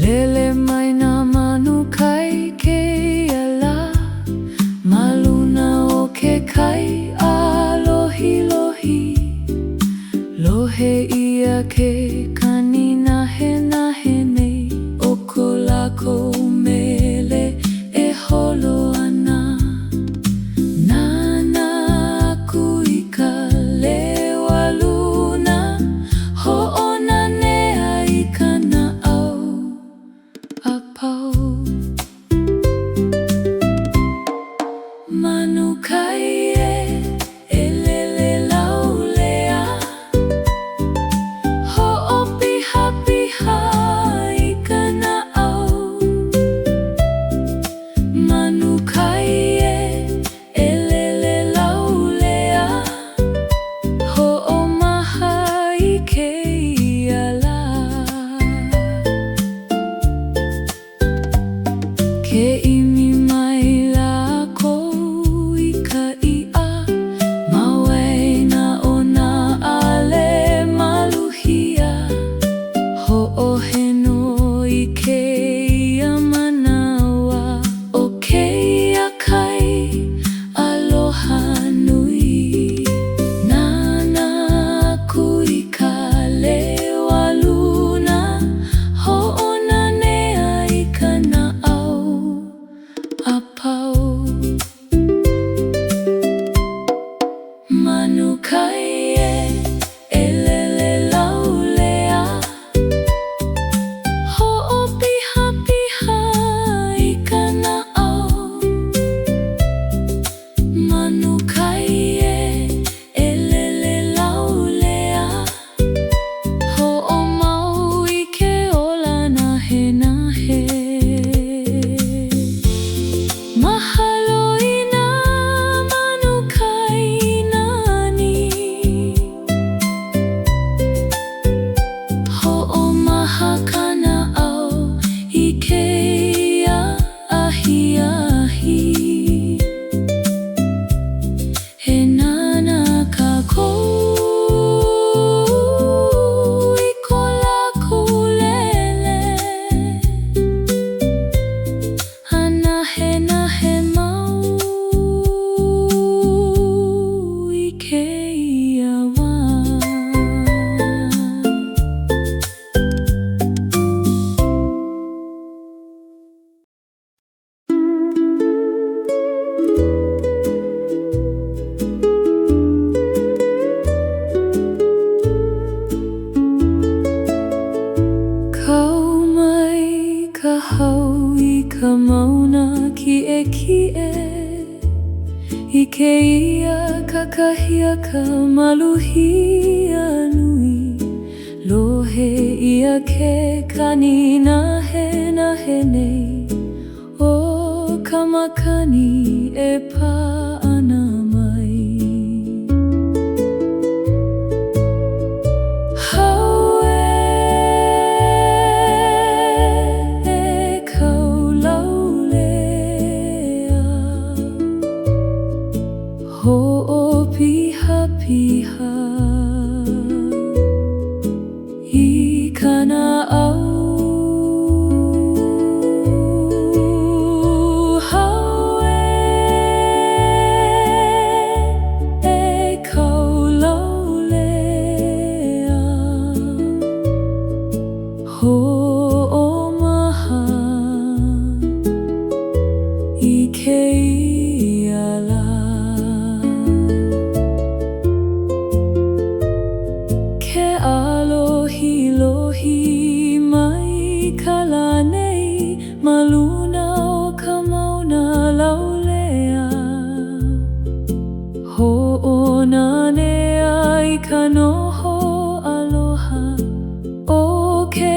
Lele mai na manukai ke ala Maluna o ke kai a lohi lohi Lohe ia ke kanina he nei O ko lako mele e holo ana Nana aku I ka lewa luna Ho'ona nea I ka na'au apau Manukai e lele laulea Ho'opiha piha I ka na'au Manukai e lele laulea Ho'omaha I ke iala Ke imi mai lako I ka i'a Mawena o na ale maluhia Ho'oheno I ke ia manawa O ke ia kai aloha nui Nana aku I ka lewa luna Ho'ona nea I ka na'au apau Manukai e lele laulea Ho'opiha piha I ka na'au Manukai e lele laulea Ho'omau I ke ola nahe Mahalo I nā manukai nani Ho'omaha ka na'au I ke ia ahi ahi He nana kākou I ko lākou lele Nahe mau I ke ia wā Kau mai ka hau I ka mauna kie I ke ia kakahia ka maluhia nui Lohe ia ke kanina he nei O ka makani e pā ana mai Hau e kau laulea Ho'opiha piha I ka na'au Hau e kau laulea Ho'omaha I ke iala Ke alohi lohi mai ka la nei Maluna o ka mauna laulea Ho'ona nea I ka noho aloha O ke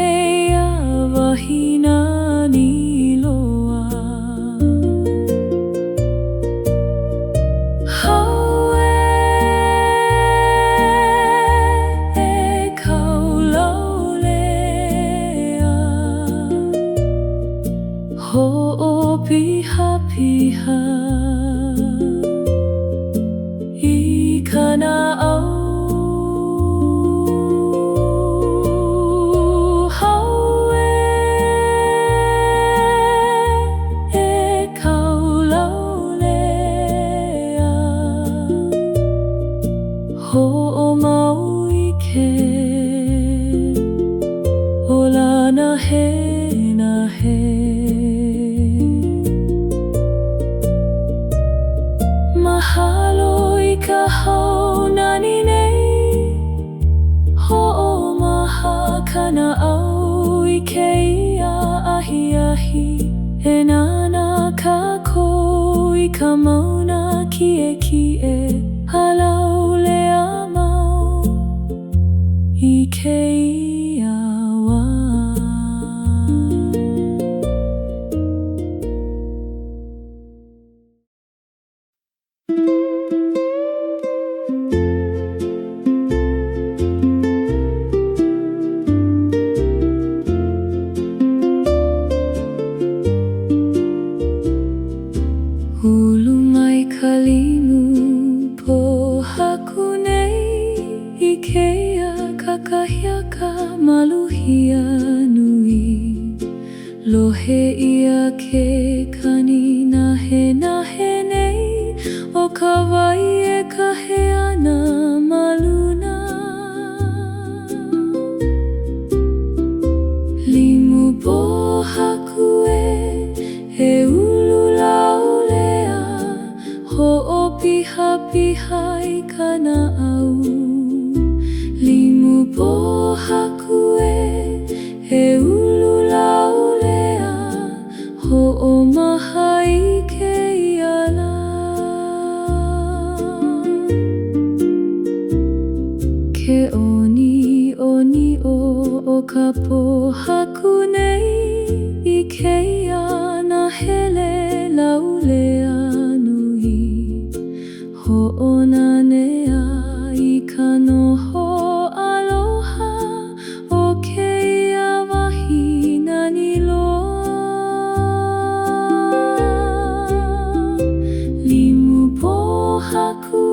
ia wahina ni loa Hau e kau laulea Ho'opiha piha I ka na'au Hau e he Mahalo I ka hau nani nei Ho'omaha kana au I keia ahi ahi E nana kākou I ka mauna kie kie Halau lea mau I keia wā Hulu mai ka limu po haku nei I keia kakahiaka maluhia nui Lohe ia ke kani nahe nei O ka wai e ka he ana maluna Limu po haku e ulu laulea Ho'opiha piha I kana au Limu po haku e ulu laulea Ho'omaha I ke iala Ke oni o ka po haku nei I keia na hele laulea nui Ho'onanea I ka noho aloha O keia wahi nani loa Limu po haku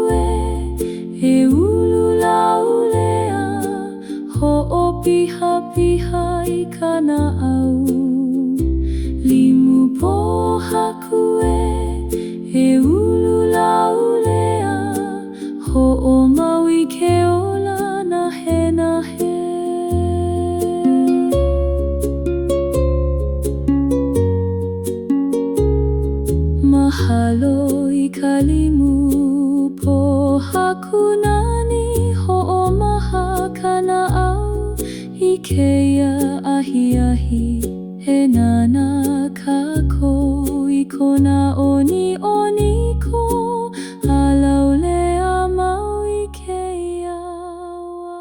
e ulu laulea Ho'opiha piha I kana au Limu po haku e ulu laulea Ho'omaui ke ola nahe Mahalo I ka limu po haku nani Ho'omaha kana au I keia ahi ahi E nana kākou I kona oni ko Halau lea mau I keia wā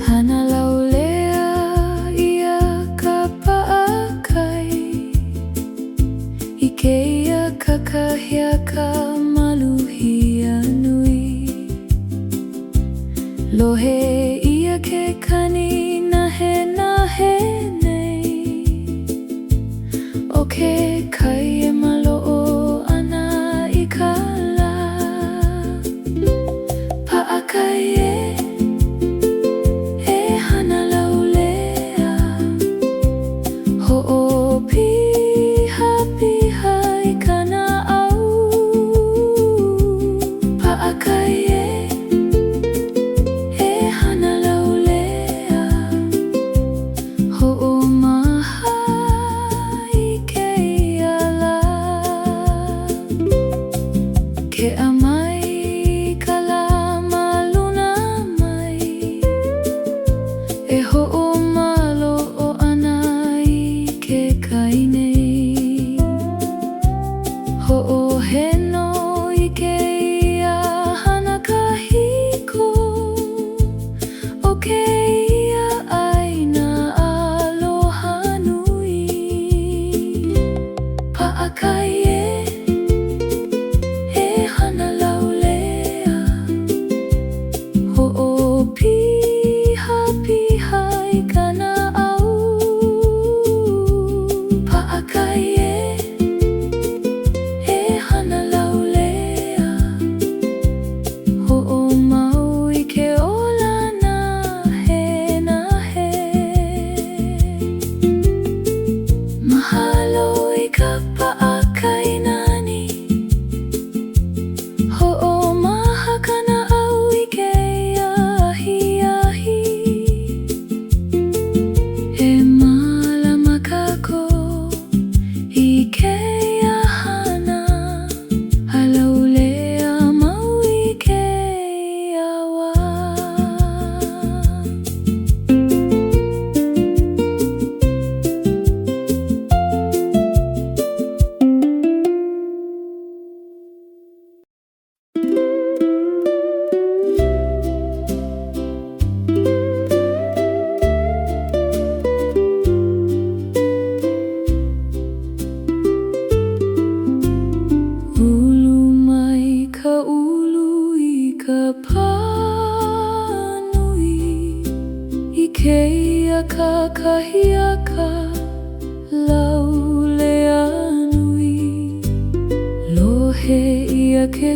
Hana laulea ia ka pa'akai I keia kakahiaka maluhia nui Lohe ia ke kani nahe nei O ke kai e malo'o ana I ka la Pa'akai e hana laulea Ho'opiha piha I kana au Pa'akai e hana laulea Ho'omaha I keia la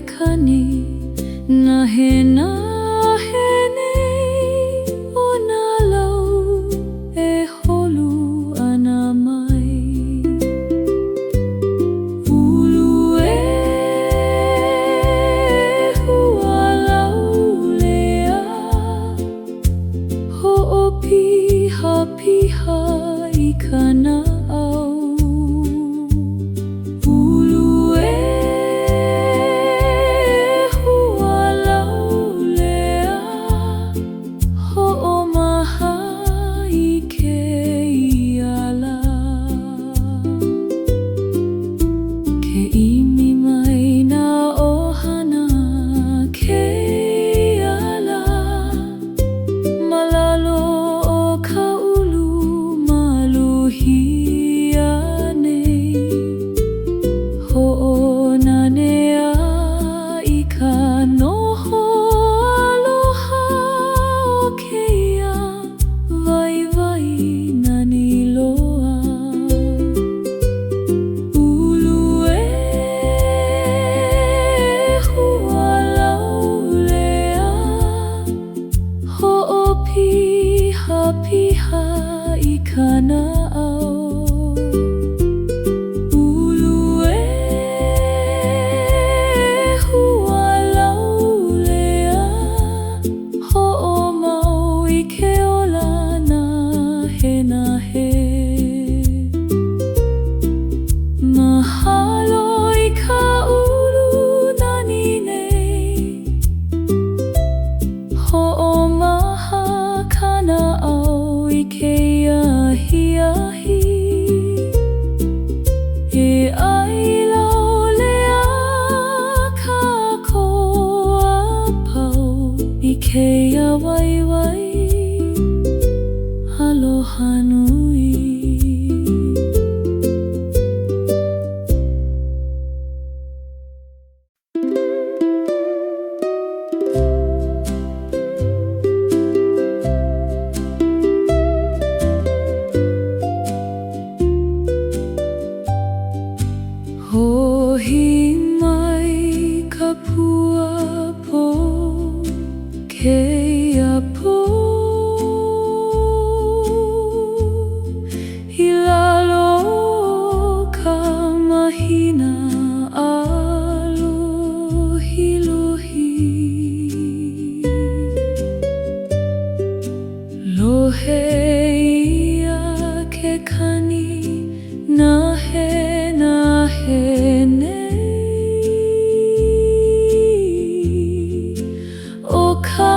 kani nahe nei o nā lau e holu ana mai. Ulu e hua lau lea ho'opiha piha I kana au. Piha I kana au. Ulu e hua lau lea ho'o mau I ke ola nahe mahalo I ka ulu nani nei ho'o maha kana au I ke ahi e ai lau lea ka koa pau I ke waiwai aloha nui. Hohi mai ka pua po keia po I lalo ka mahina alohi lohe ia ke kani nahe nei o ka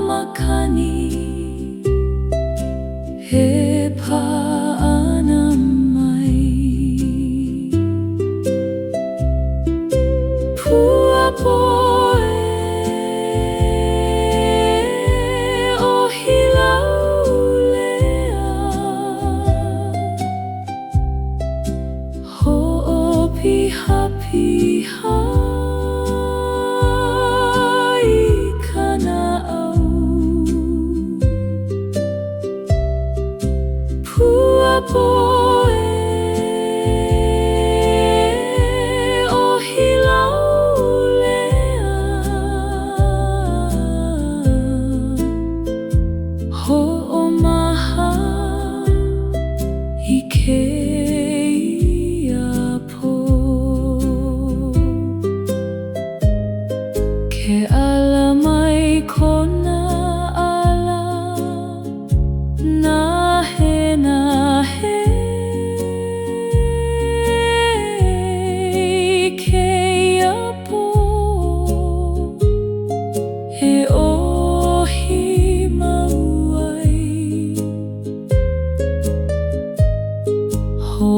makani he pāana mai pua poe o hilau lea ho'opiha piha I kana au. Pua poe o hilau lea ho'o maha I keia po ke ala mai kona ala nahe keia po he ohi mau ai ho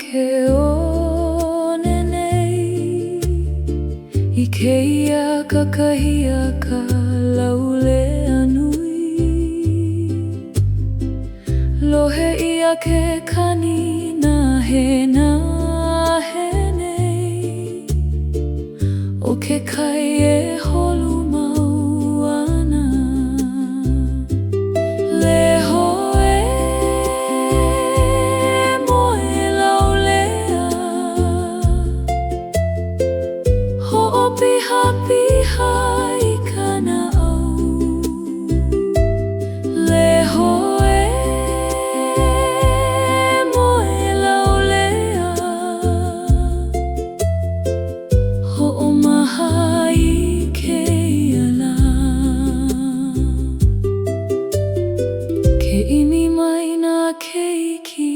ke o nenei I keia kakahia ka laule anui Lohe ia ke kani na hena henei O ke kai e holu mau ana Leho e moe laulea Ho'opiha piha I kana au Leho e moe laulea Ho'omaha I ke ala Ke imi mai na keiki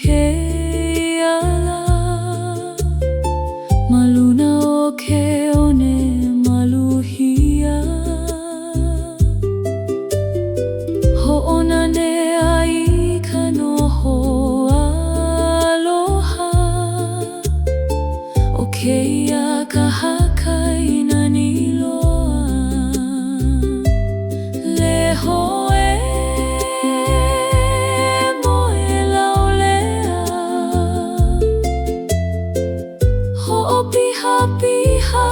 ke ala Maluna o ke one maluhia Ho'ona ne ai ka noho aloha O keia ka hakai na niloa Leho e moe laulea Ho'opiha piha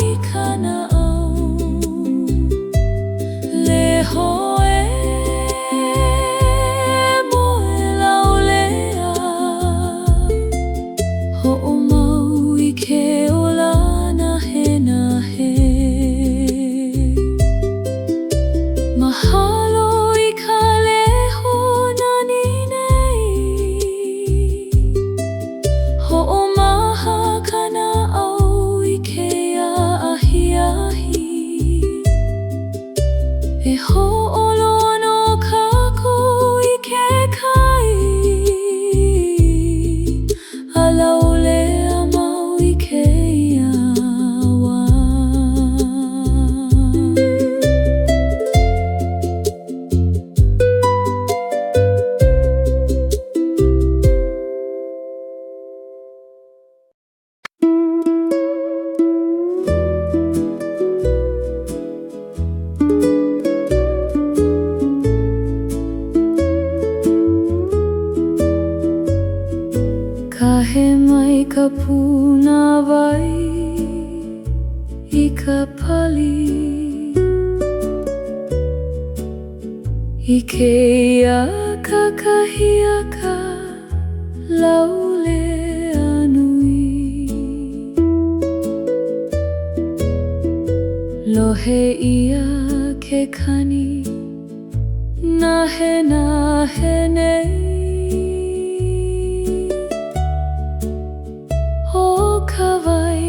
I kana au Leho e moe laulea Ho'omau I ke ola na he Mahalo I ka leho nani nei Ho'omaha kana au I ke ahi E ho'olono kākou I ke kai A laulea mau I ke wā Kahe mai ka puna wai I ka pali I keia kakahia ka laule anui Lohe ia ke kani na henei O ka wai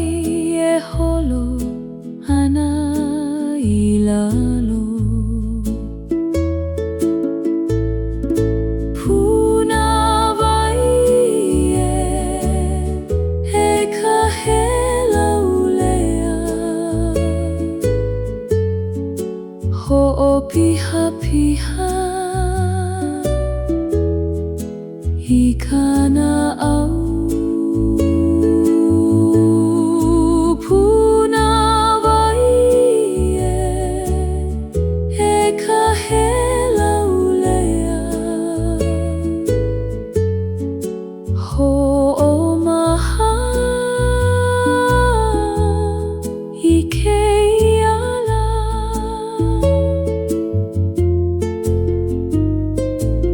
e holo ana I lalo Puna wai e ka he laulea Ho'opiha piha I kana au Puna wai e ka he laulea Ho'omaha I ke ala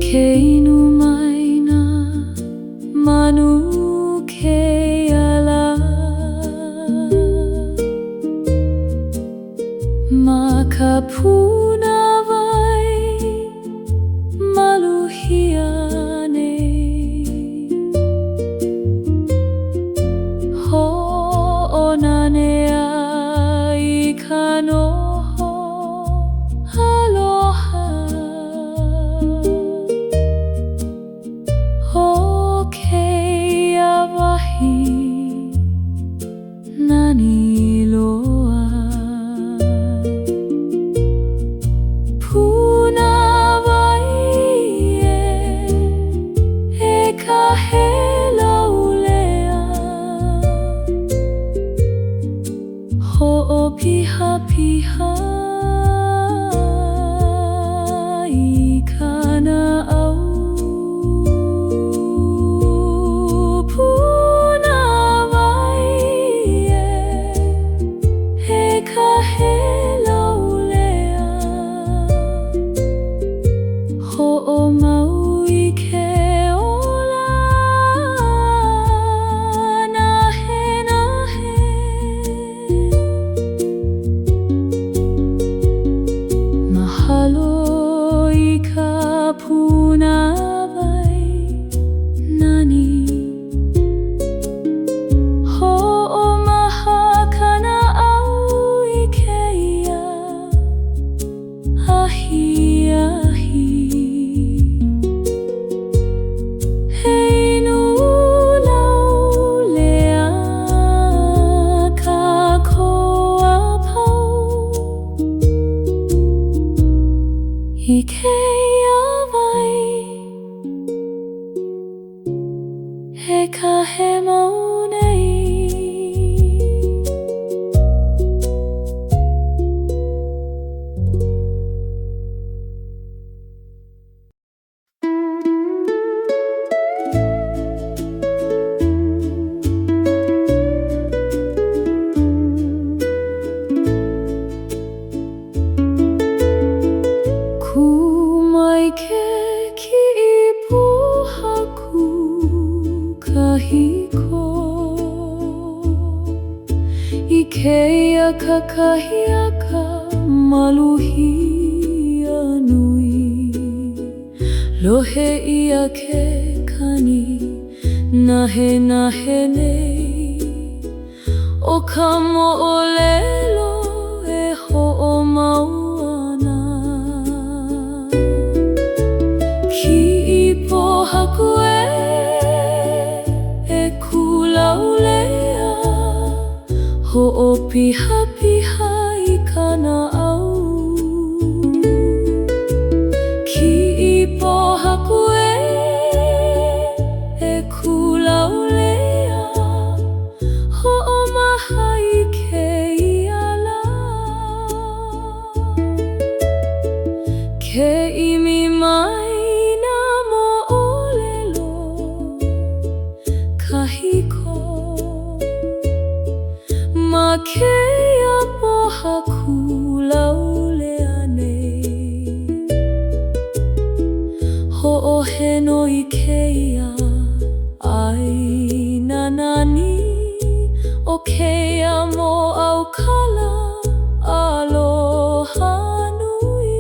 Ke inu mai na manu ke ala Ma ka puna wai maluhia nei Ho'ona ne ai ka noho aloha O keia he ka he mau nei. Keia kakahiaka maluhia nui, lohe ia ke kani nahe nahe nei. O ka mo'olelo e ho'omau ana, ki'i pohaku e kulaulea, ho'opiha piha I kana au. Ki'i pohaku e kulaulea, ho'omaha I keia la. Ke imi mai na mo'olelo kahiko, ma keia pohaku laulea nei. Ho'oheno I keia ai nanani, o keia mo'aukala aloha nui.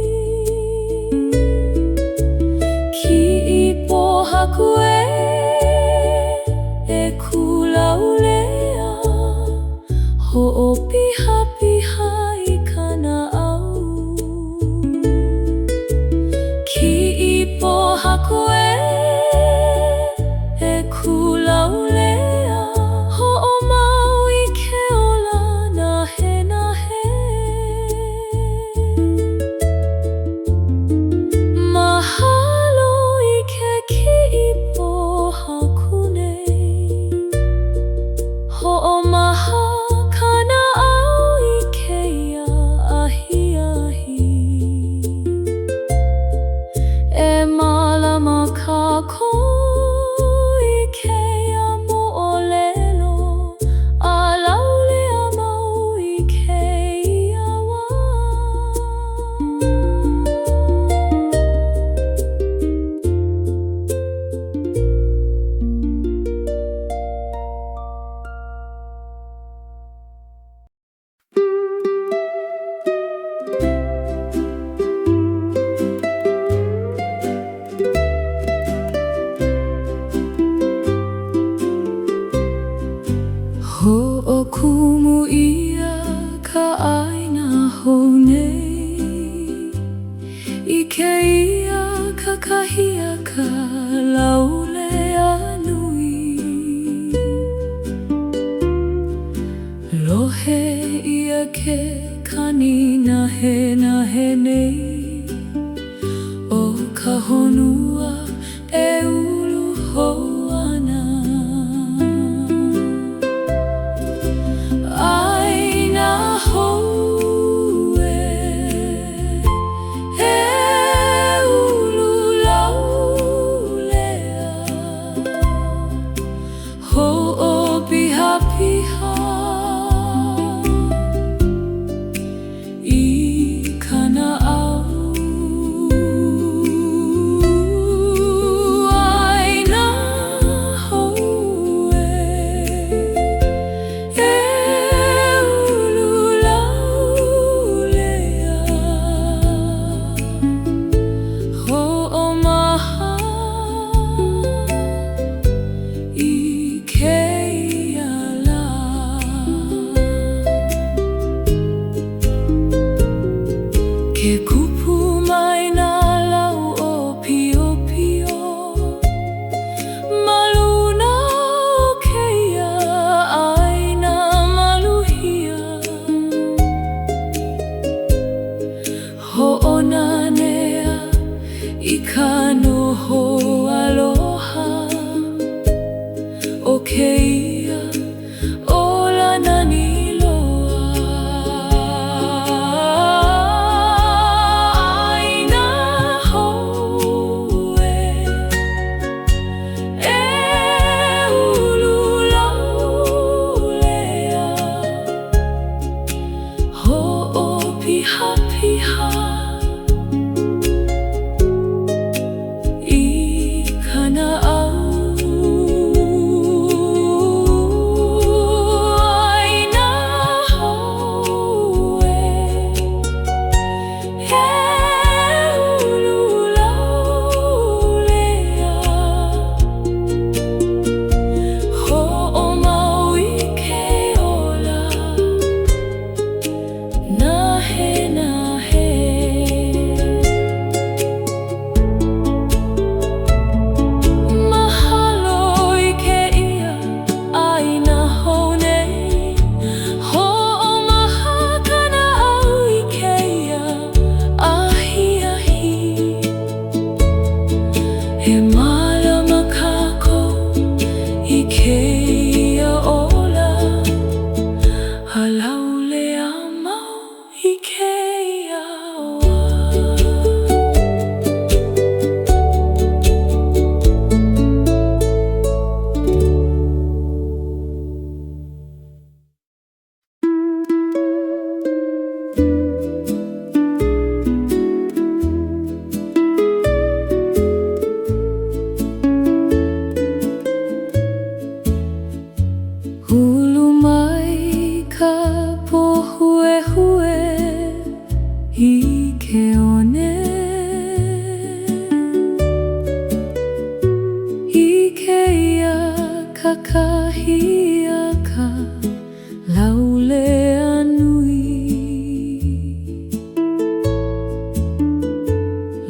Ki'i pohaku e kulaulea, ho'opiha piha I kana au. Ki'i pohaku e kulaulea, ho'omau I ke ola nahe nahe. Mahalo I ke ki'i pohaku nei, ho'omaha kana au I keia ahi ahi. E malama kako I keia mo'olelo, a laulea mau I keia wā. Ho'okumu ia ka ʻaina hou nei, I keia kakahiaka laulea nui. Lohe ia ke kani nahe nahe nei, o ka honua e ulu hou ana. Aina hou e ulu laulea, ho'opiha piha I kana au. Ikeia ola halaulea mau ikeia oa. Hulu mai ka pohuehue I ke one I keia kakahiaka laulea nui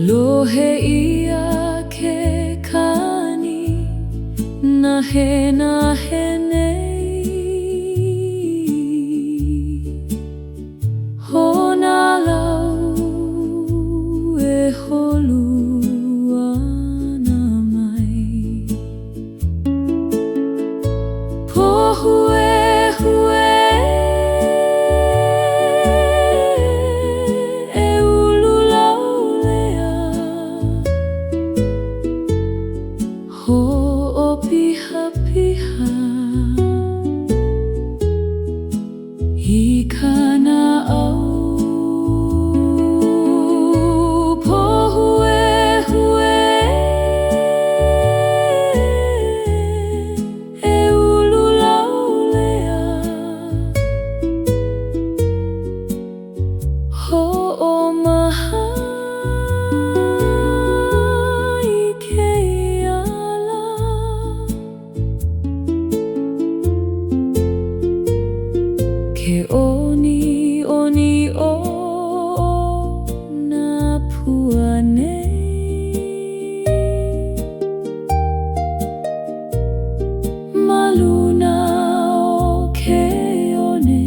Lohe ia ke kani nahe nei Hona lau e holu ana mai Pohuehue e ulu laulea Ho'opiha I kana au Pohuehue e ulu laulea Ho'omaha I keia la Ke oni o na pua nei Maluna o ke one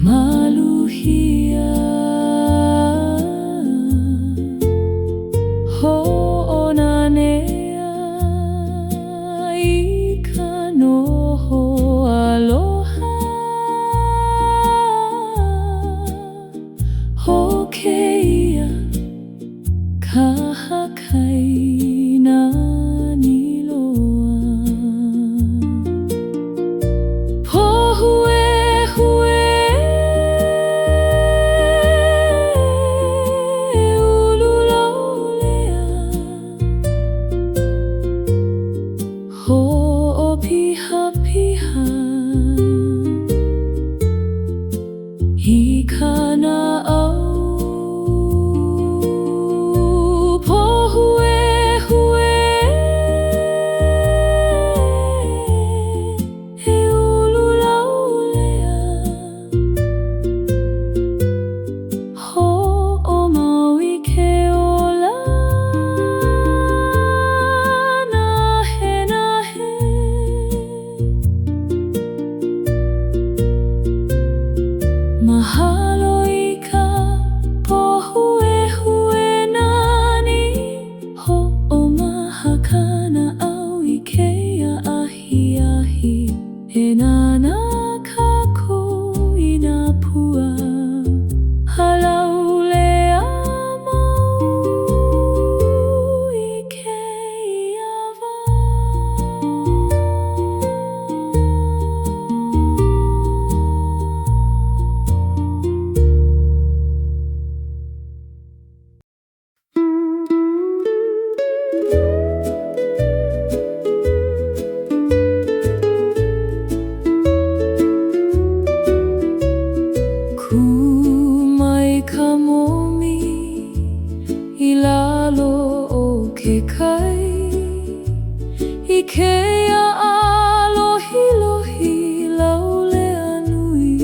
maluhia Ho'onanea I ka noho aloha Hokeia kahakaina niloa Pohuehue e ulu laulea Ho'opiha I kana au Pohuehue e ulu laulea Ho'omau I ke ola nahe Mahalo I ka pohuehue nani Ho'omaha kana au I keia ahi E nana kako I nā pua Halaulea mau I keia wā Kumai ka momi I lalo o ke kai I keia alohi laulea nui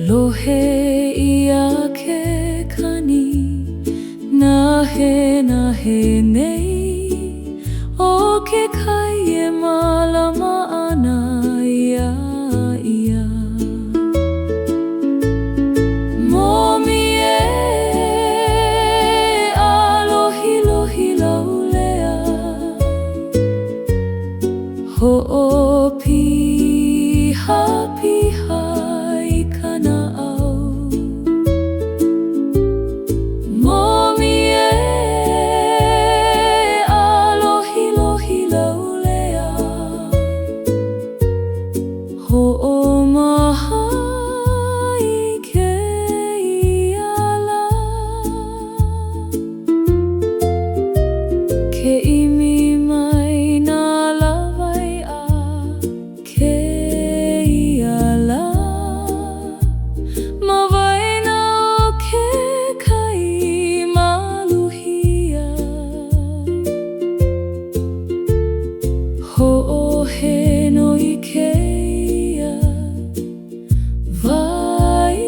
Lohe ia ke kani nahe nei O ke kai e malama ana ia Momi e alohi laulea Ho'opiha piha I kana'au Momi e alohi laulea Ho'omaha I ke iala Ke imi mai nā lawai a ke iala Ma waena o ke kai maluhia Ho'ohe no I ke ia Vai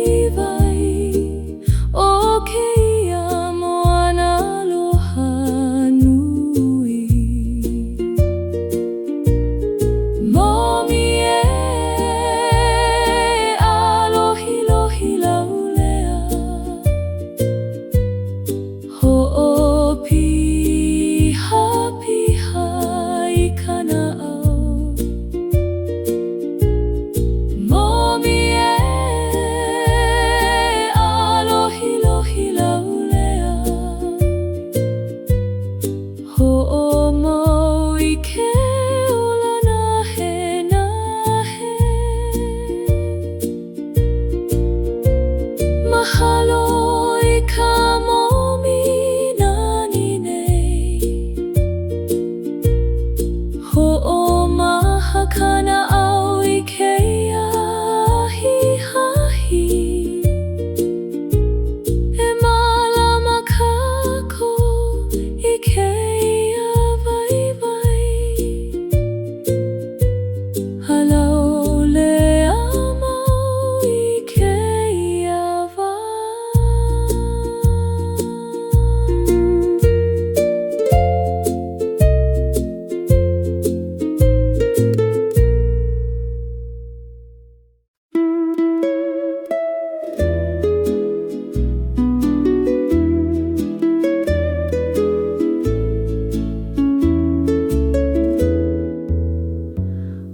o ke ia moana aloha nui Momi e alohi laulea Ho'opiha piha I kana'au Momi e alohi laulea Ho'omau I ke ola nahe Mahalo I ka momi nani nei Ho'omaha kana'au I ke ahi E malama kako I ke vai Halaulea mau I ke vai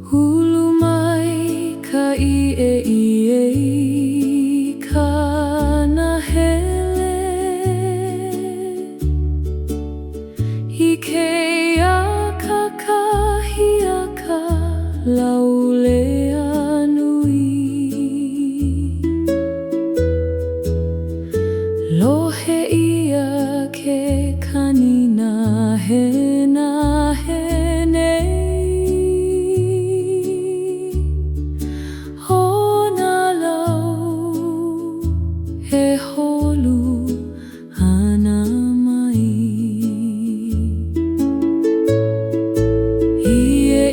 Hulu mai ka I ka nahele I ke kakahiaka laulea nui Lohe ia ke kanina nahe nei Hona lau he holu ana mai Ie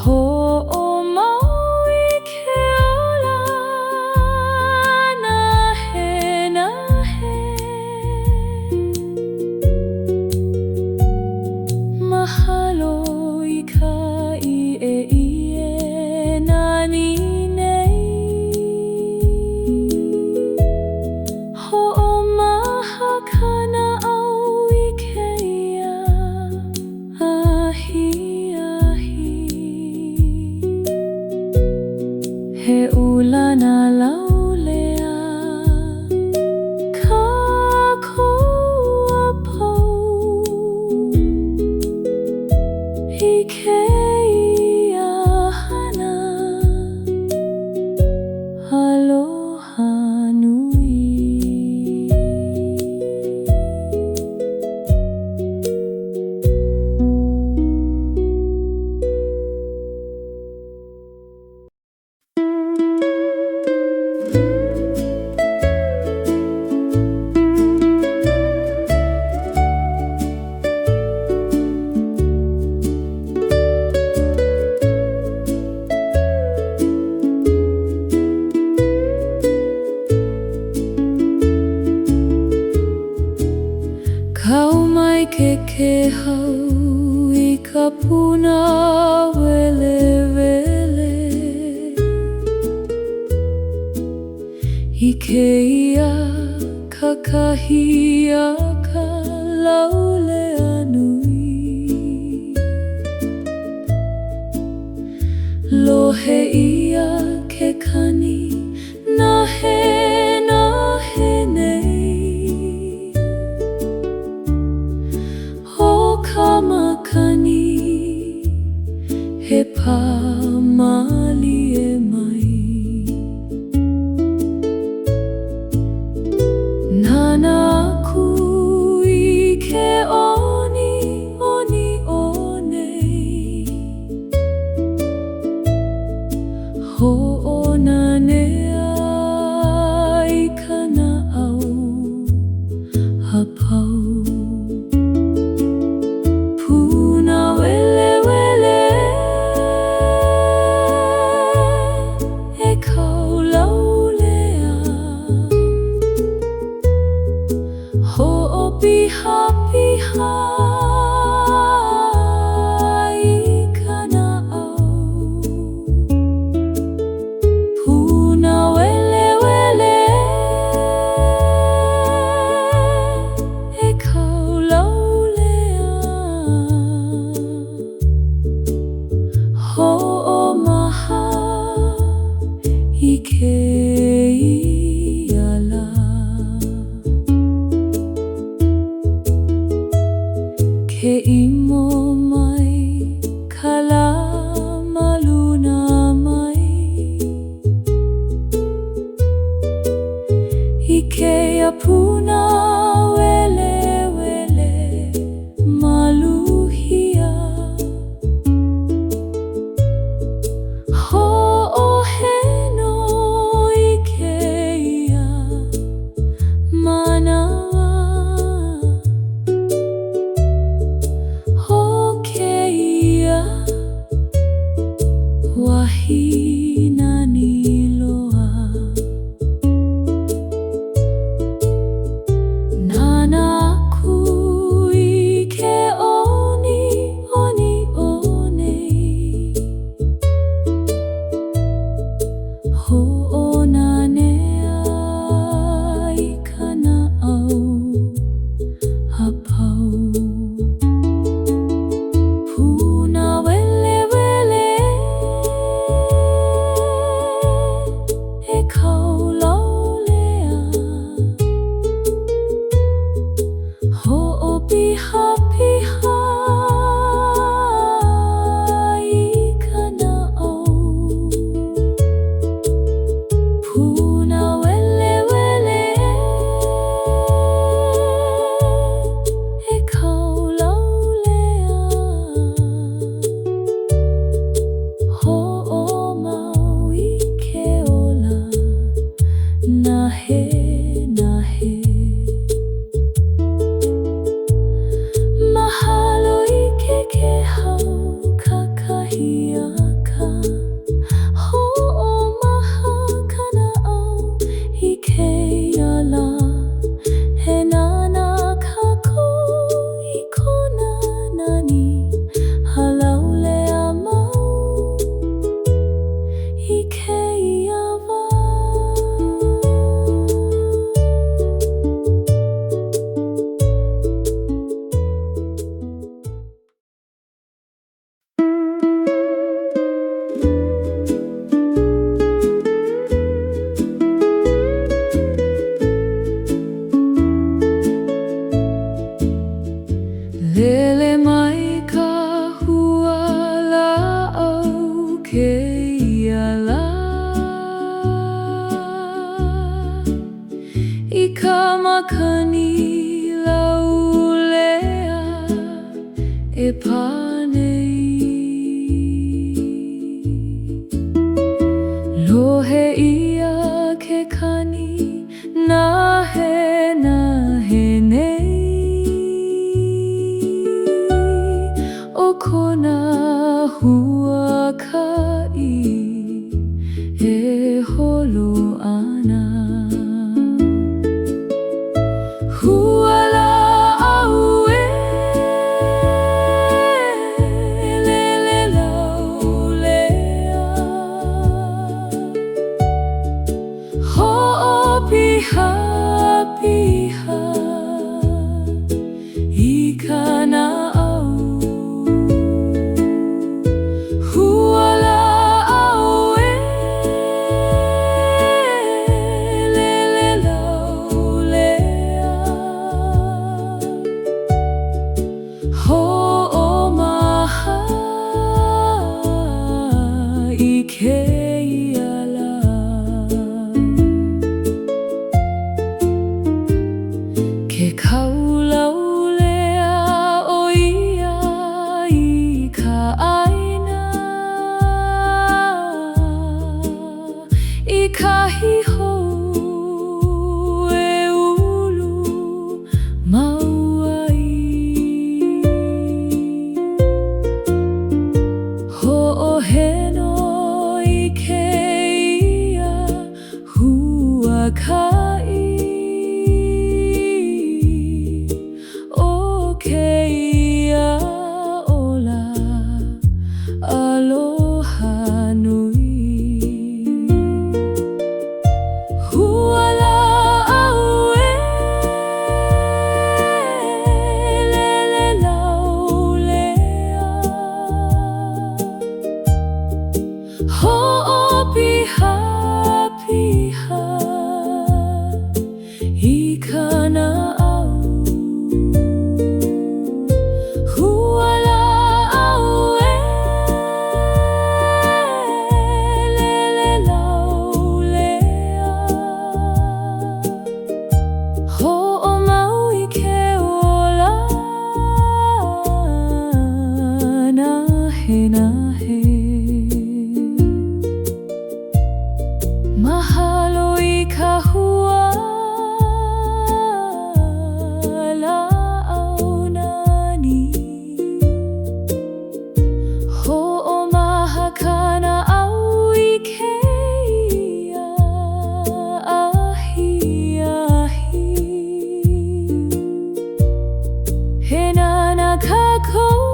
Ho'omaui ke ola nahe nahe Mahalo i ka ie nani nei Ho'omaha kana au i ke ia ahi He ulana laulea ka koa pou I ke ia hana aloha nui Kau mai ke hau I ka puna wele wele I ke ia kakahia ka laulea nui Lohe ia ke kani nahe nahe nei Kamakani he pamali e mai Nana aku I ke oni nei Ho'onanea I kana au hapau Puna wele wele kani laulea e panei lohe ia ke kani nahe nei o kona huakai e holo ana huala au e lele laulea ho'opiha piha i kana au huala au e lele laulea ho'omaha i ke ke kaulaulea o ia i ka ʻaina i kahi hou e ulu mauai hoʻoheno i ke ia huakai keia ola aloha nui huala au e lele laulea ho'opiha piha i kana mahalo i ka huala au nani ho'omaha kana au i keia ahi ahi he nana kākou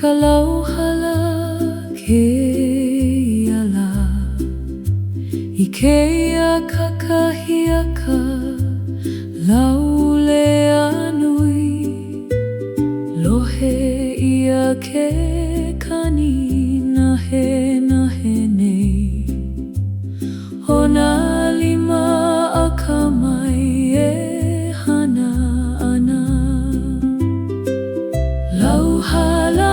kalauhala keala i keia kakahiaka laulea nui lohe ia ke kani nahe nei hona lima akamai e hana ana lauhala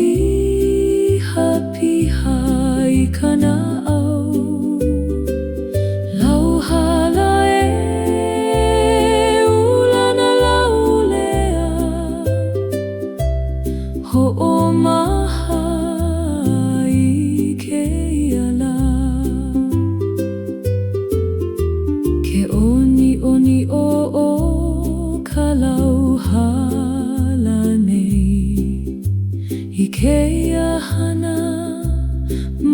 ho'opiha piha i kana au lauhala e ulana laulea ho'omaha i ke iala ke oni o ka lauhala nei Ikeia hana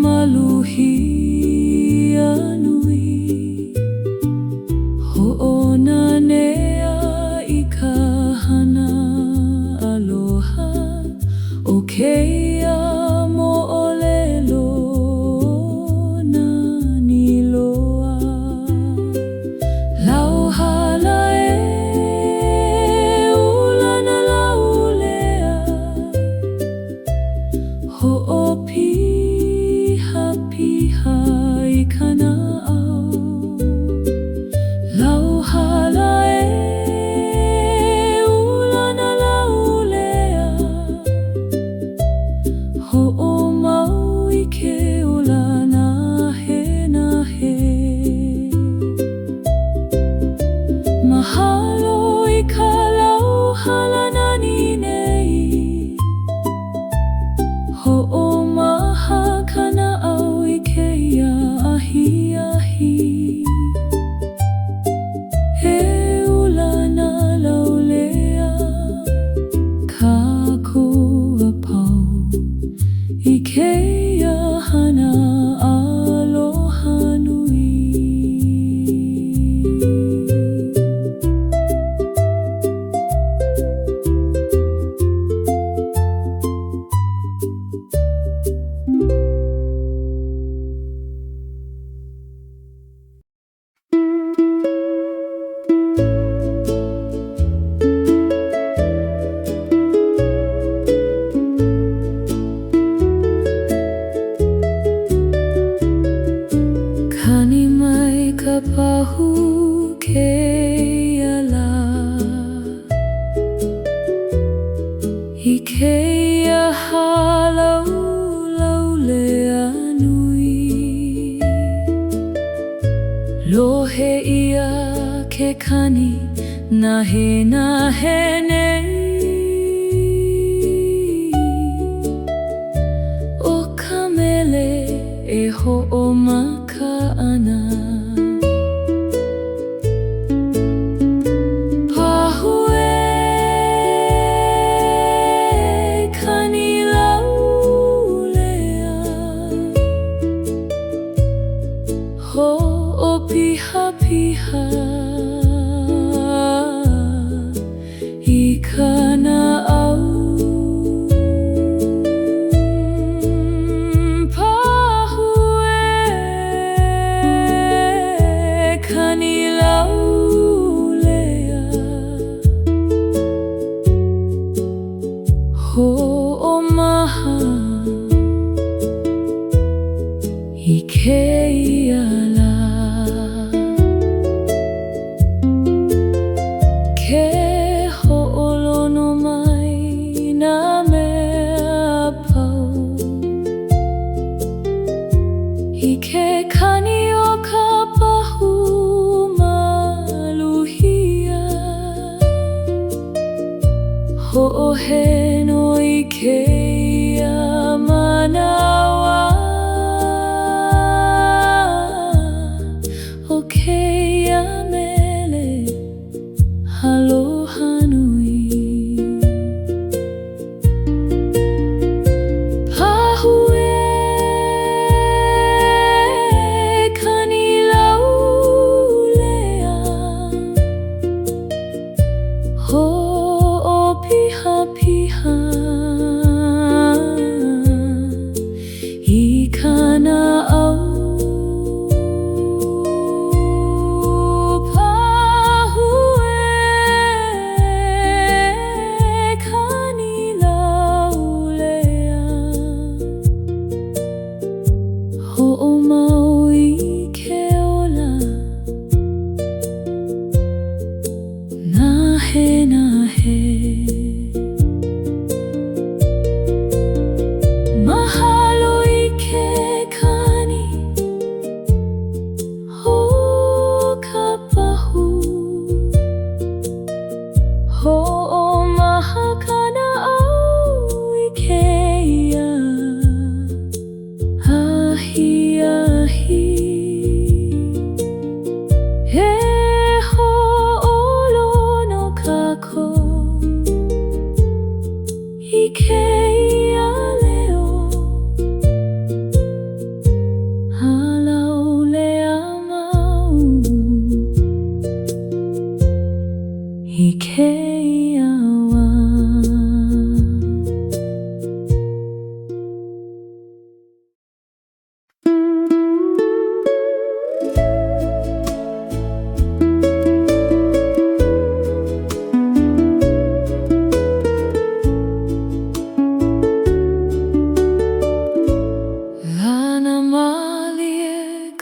maluhia nui Ho'onanea I ka hana aloha O keia mo'olelo na niloa Lauhala ulana laulea Ho'opiha piha I kana au Lauhala ulana laulea Ho'omau I ke ulana he na he Mahalo I ka lauhala nani nei Ho'omaha kana au I keia ahi ahi He ulana laulea Kākua pau I keia hana aloha nui Kani mai ka pahu keia la I keia halau laulea nui Lohe ia ke kani nahe nei O ka mele e ho'omaka ana Pahue kani laulea Ho'opiha piha I kana au Kani laulea Ho'omaha I keia la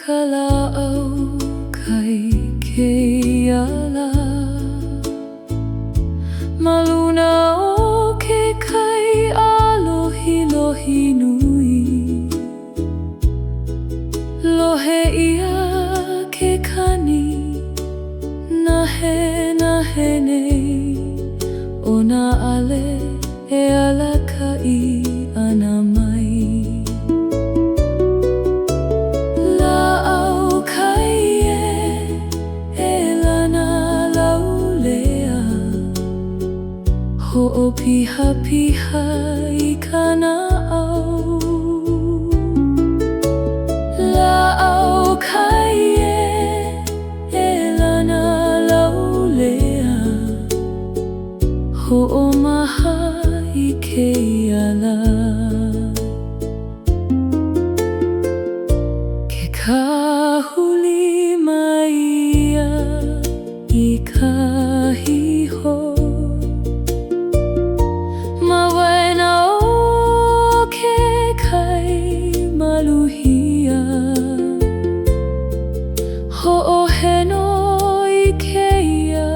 kalao kai keala maluna o ke kai alohi lohi nui lohe ia ke kani nahe nei ona ale e ala kai ana mai Ho'o piha piha I kana au La'au kaie e lana laulea Ho'o maha I ke ala Ke kahuli mai ia I kahiho Ho'oheno I keia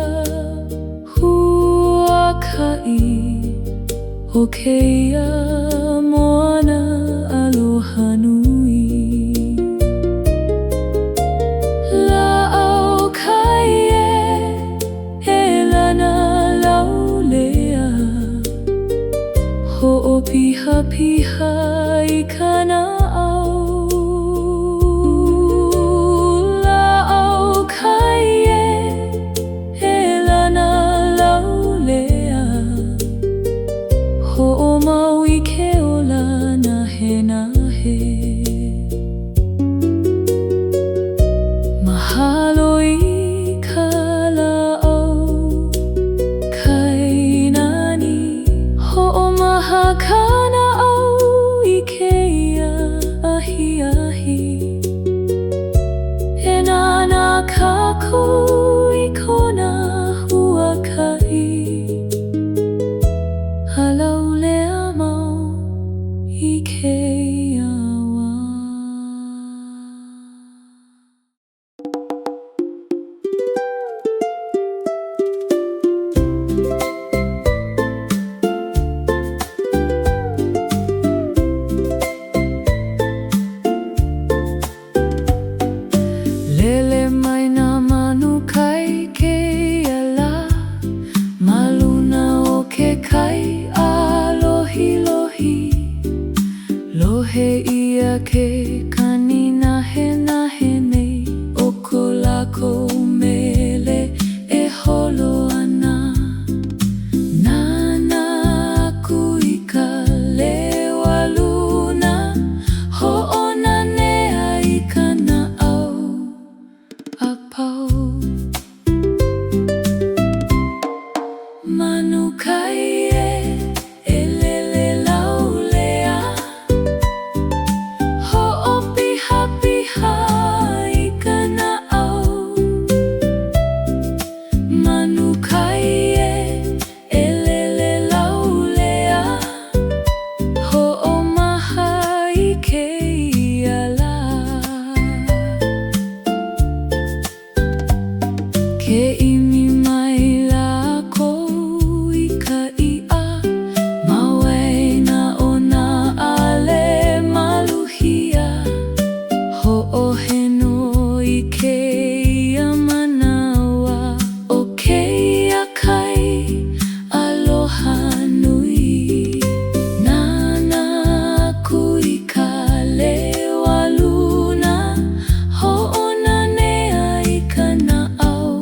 huakai O keia moana aloha nui La'au kaie e lana laulea Ho'o piha piha I kana au Ho'o mau I ke ola nahe Mahalo I ka la'au kai nani Ho'o maha kana au I keia ahi E nana kaku I kona huakai Halaulea mau I keia wā Lele mai nā manu kai keia la Maluna o ke kai Lohe ia ke kani nahe nei O ko lākou mele e holo ana Nana aku I ka lewa luna Ho'ona nea I kana au apau Manu kai e lele laulea Ho'o piha piha I kana au Manu kai e lele laulea Ho'o maha I keia la Ke imi mai lākou I ka ia Mawena o nā ale maluhia Ho'oheno I keia manawa O keia kai aloha nui Nana aku I ka lewa luna Ho'ona nea I kana au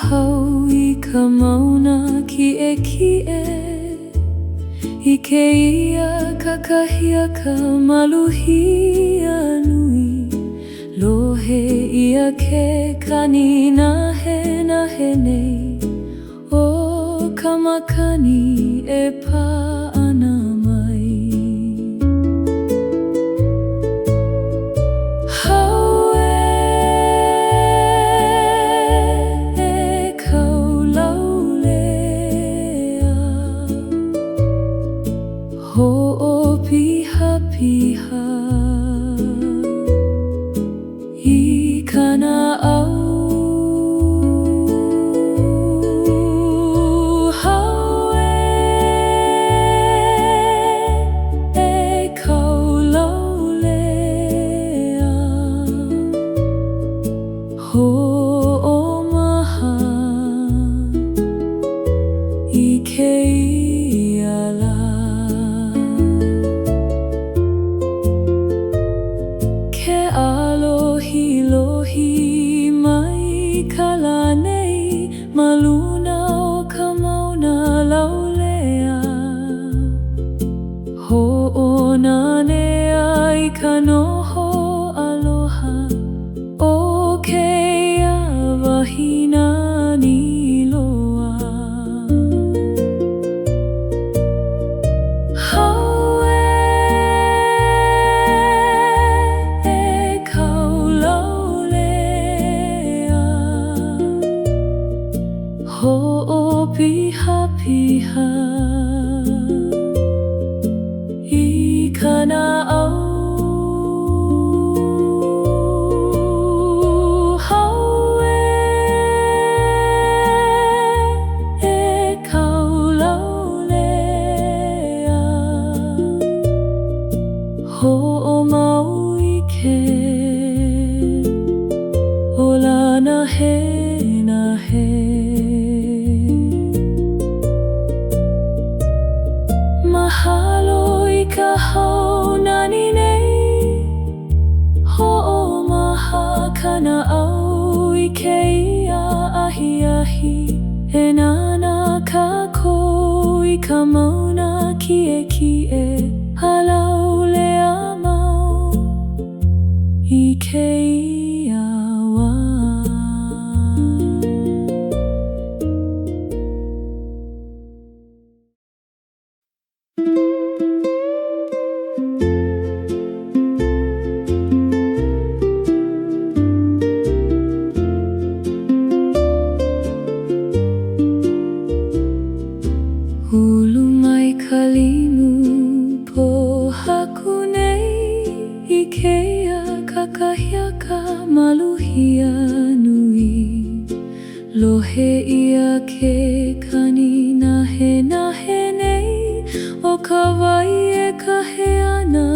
hau I ka mauna kiʻekiʻe I ke ia kakahia ka maluhia nui Lohe ia ke kani nahe nei O ka makani e pā ana mai Hau e kaulaulea Hoʻopiha piha I kana au Hau e kaulaulea Hoʻomaha I ke iala Ke alohi mai ka la nei Maluna o ka mauna laulea Hoʻonanea I ka noho aloha O keia wahina ni loa Hau e kaulaulea Hoʻopiha piha I kana au Hau e kaulaulea Hoʻomau I ke Ola nahe Mahalo I ka hau nani nei Hoʻomaha kana au I ke ia ahi E nana kākou I ka mauna kiʻekiʻe Halaulea mau I ke ia wā Ulu mai ka limu pohaku nei I keia kakahia ka maluhia nui Lohe ia ke kani nahe nei O ka wai e kahe ana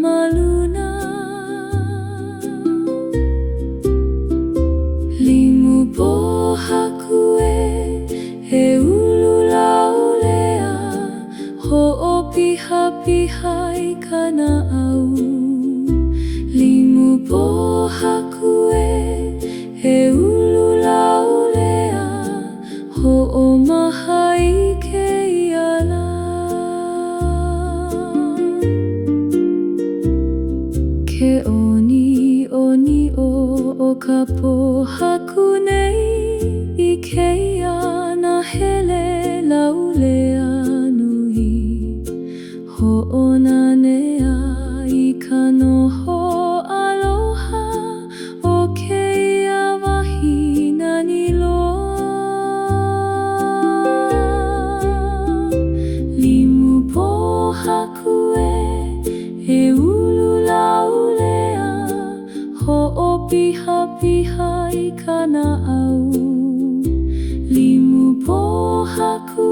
maluna Limu pohaku e ulu laulea Hoʻopiha piha I kana au Limu pohaku e ulu laulea Hoʻomaha I ke iala Ke oni o ka pohaku nei I keia nahele laulea nui Hoʻonanea I ka noho aloha O keia wahina ni loa Limu pohaku e ulu laulea Hoʻopiha piha I kana au Limu pohaku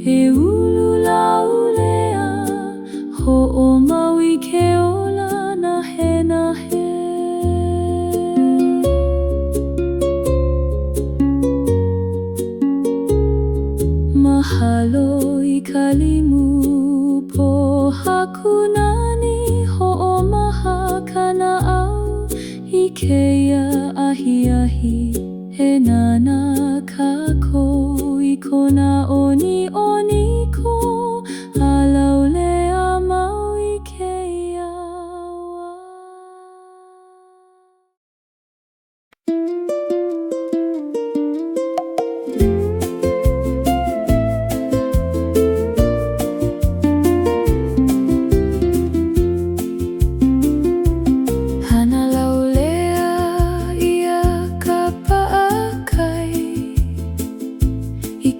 e ulu laulea Hoʻomau I ke ola nahe Mahalo I ka limu pohaku nani Hoʻomaha kana au I keia ahi he nana kako I kona oni oni ko halaulea mau I ke iawa.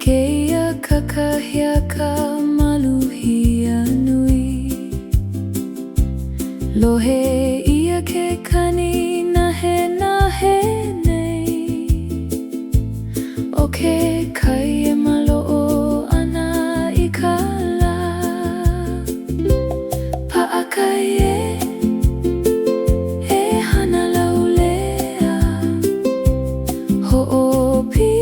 Keia kakahia ka maluhia nui Lohe ia ke kani nahe nei O ke kai e malo'o ana I ka la Pa'akai e hana laulea Ho'opi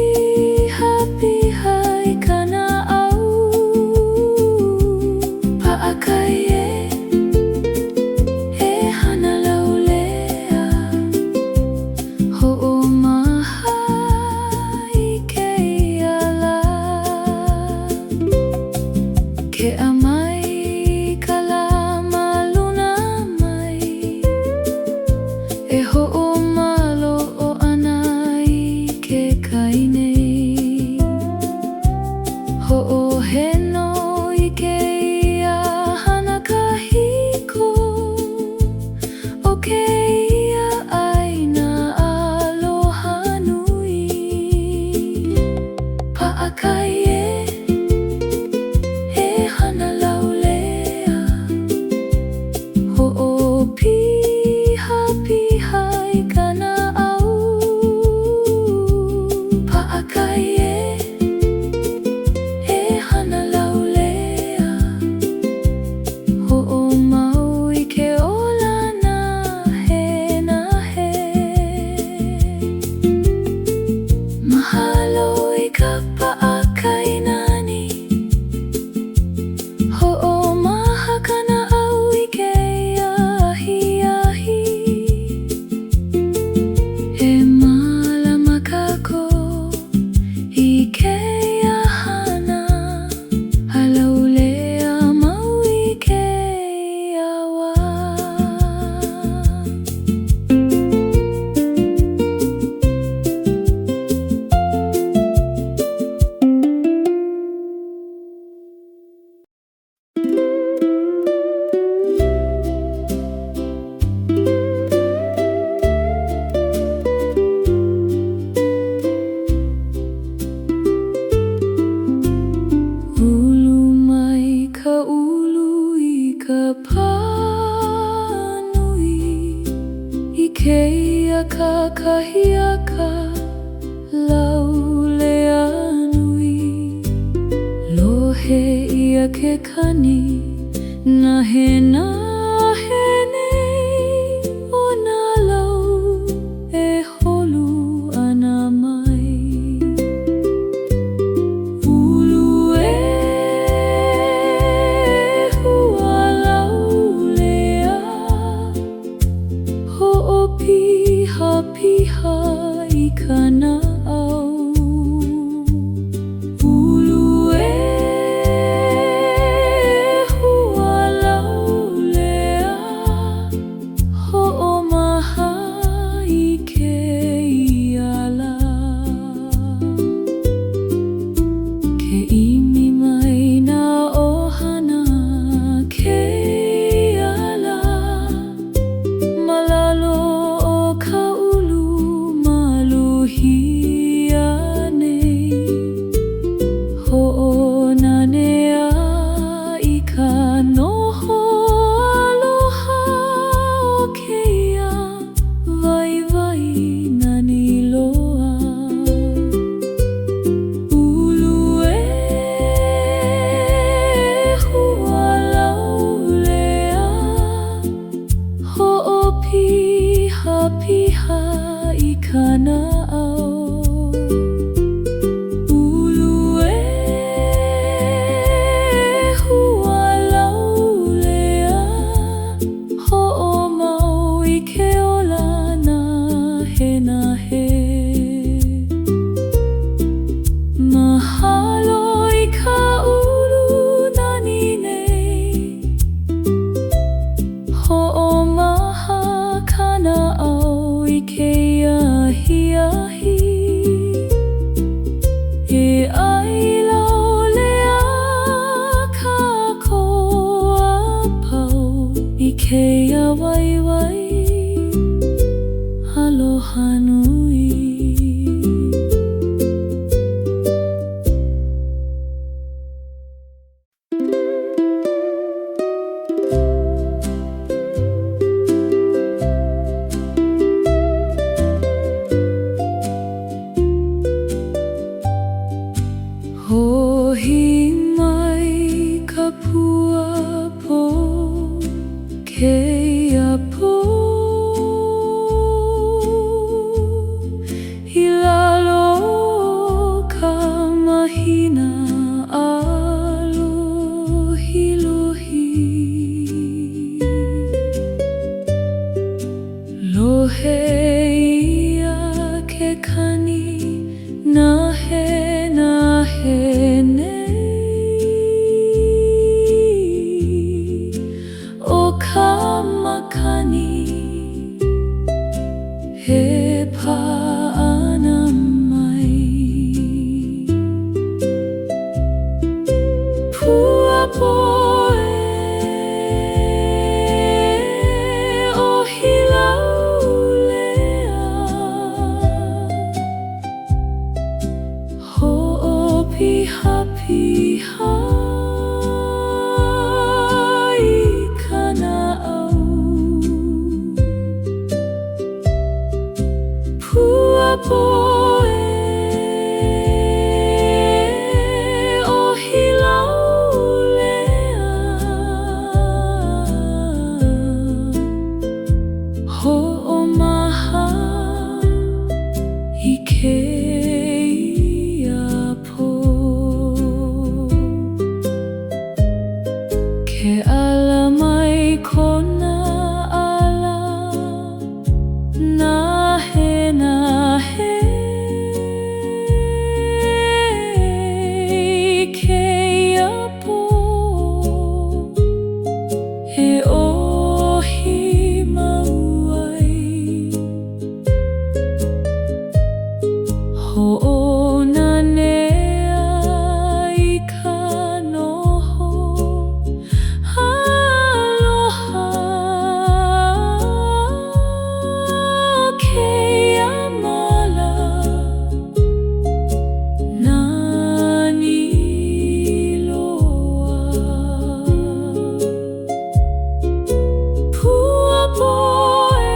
Keia kakahia ka laulea nui Lohe ia ke kani nahe nei O nā lau e holu ana mai Ulu e hua laulea Ho'opiha piha I kana au Ulu e hua laulea kani nahe nahe nei o ka makani he paana mai pua poe o hilaulea ho'opiha piha i kana au pua poe o hilaulea ho'omaha i keia po ke ala mai kona ala nahe nahe keia po he ohi mauai ho'onanea i ka noho aloha keia mala nani loa pua poe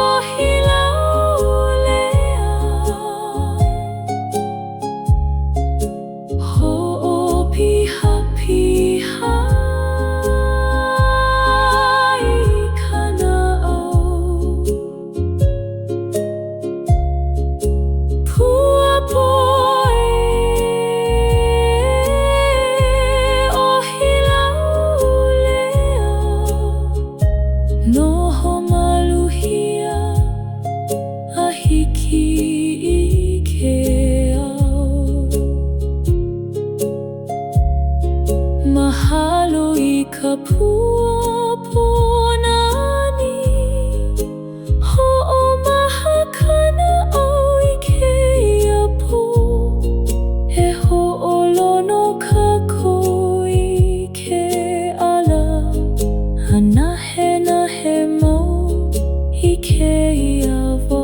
o hilaulea ho'opiha piha i kana au pua poe o hilaulea noho maluhia a hiki i ke au mahalo i ka pua ponani ho'omaha kana au i keia po he ho'olono kākou i ke ala hanahe nahe mau i keia wā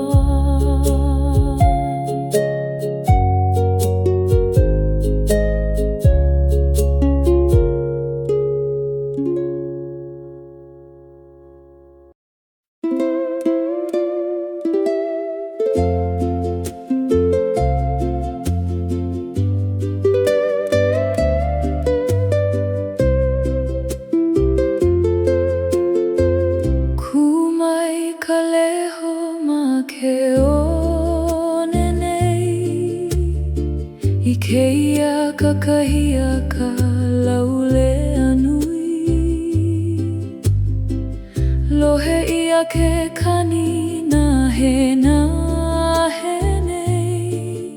kumai ka leho ma ke onenei i keia kakahia ka laulea nui lohe ia ke kani nahe nahe nei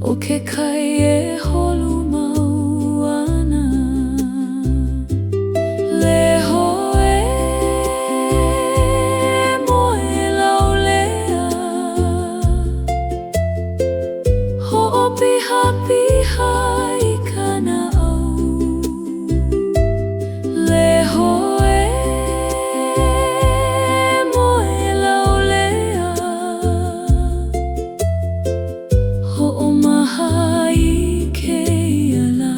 o ke kai e holu mau ana leho piha piha i kana au leho moe laulea ho'omaha i keia la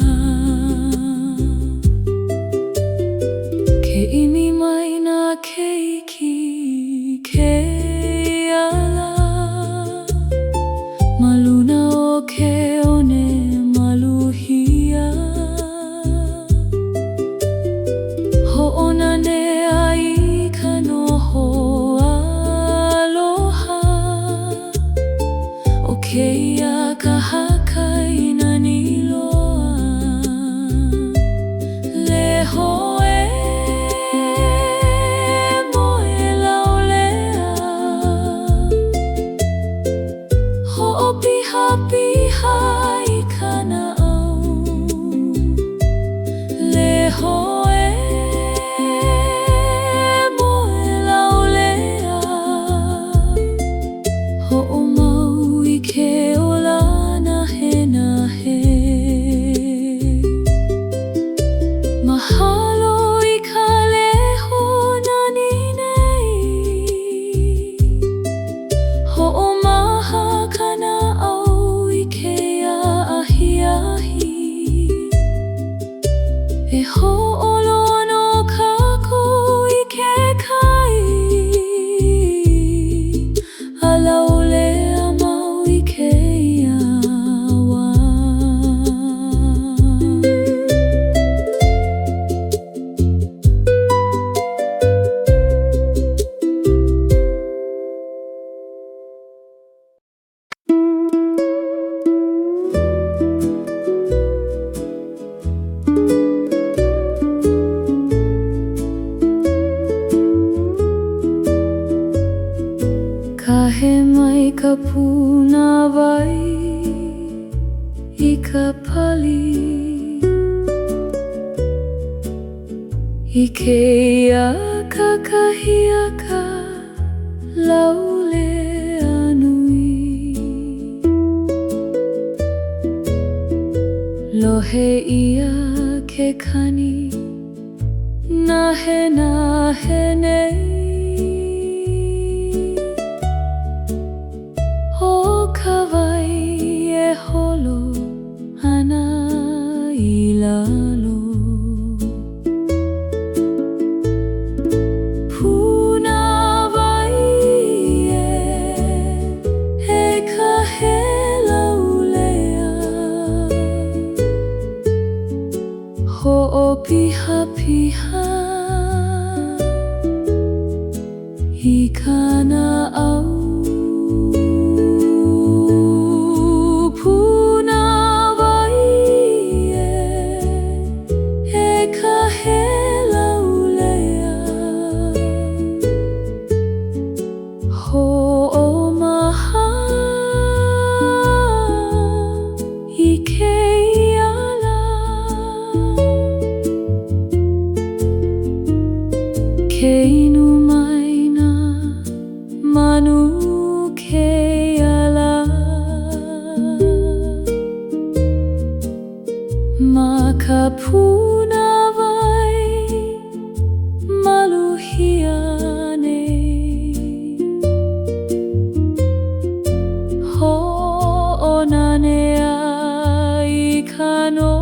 ke imi mai na keiki keia la maluna o ke one maluhia ho'onanea i ka noho aloha o keia ka hakai nani loa leho moe laulea Kahit may kapunaway ikapalit, ikea kakahiya ka laule anui, lohe ia ke kani nahe nei. Holo ana ilalo punawai he kahela ulea ho piha piha ikana au Keinu maina manu keala makapunawai maluhiane ho onanea ikano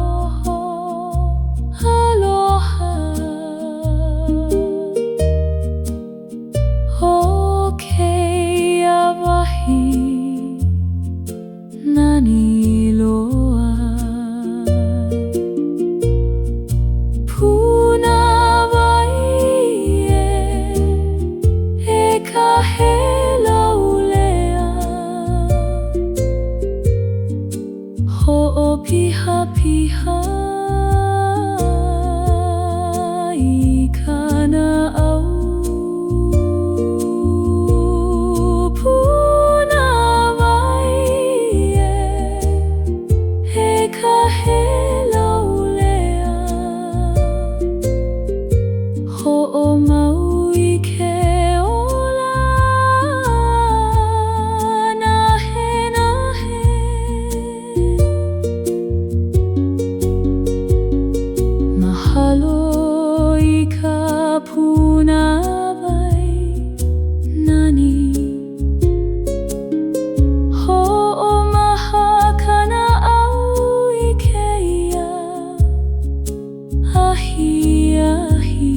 nani loa punawai e kahela ulea ho piha piha ikana au punawai nani ho mahakana au ikeia ahi ahi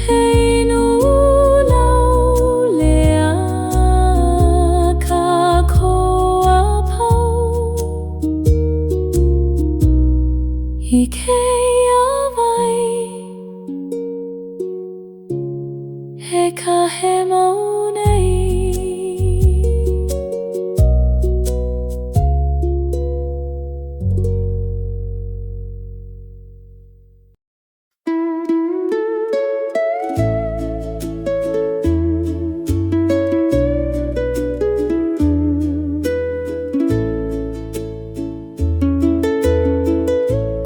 heinu laulea ka koa pau ikeia he kahe maunei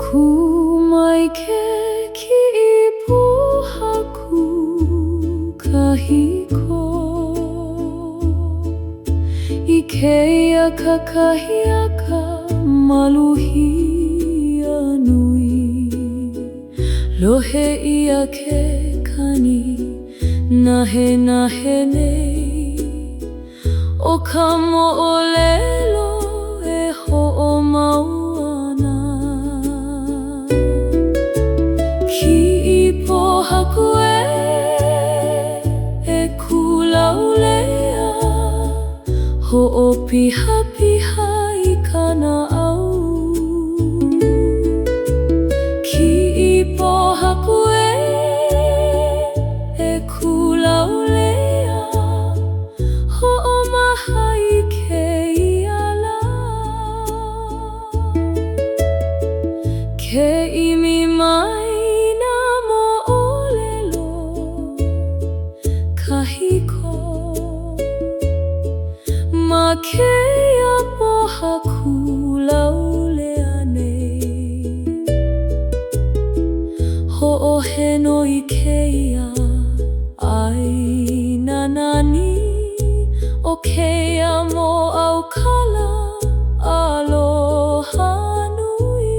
kumai ke ki ipuhaku kahiko ikea kakahiaka maluhia nui lohe ia ke kani nahe nei o ka mo'olelo e ho'omauana ki ipohaku ho'o piha piha ikana au ki ipohaku e kulaulea ho'o maha i ke iala ke imi mai na mo'olelo kahiko Makea poha kulauleane Ho'oheno I keia ai nanani O keia mo aukala aloha nui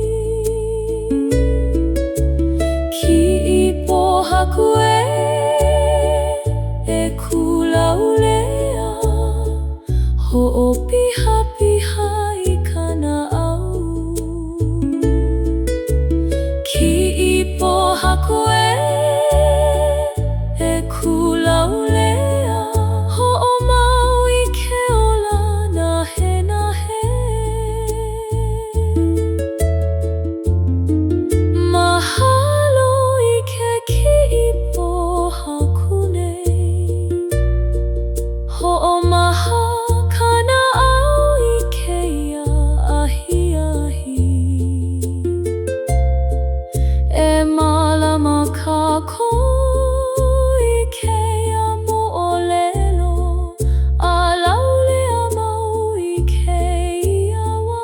Ki'i poha kue e kulaulea Ho'opiha piha I kana au Ki'i poha kue e kulaulea Ho'omau I ke ola nahe nahe Mahalo I ke ki'i poha kunei Ho'omaha kana au I keia ahi ahi E malama kako I keia mo'olelo A laulea mau I keia wā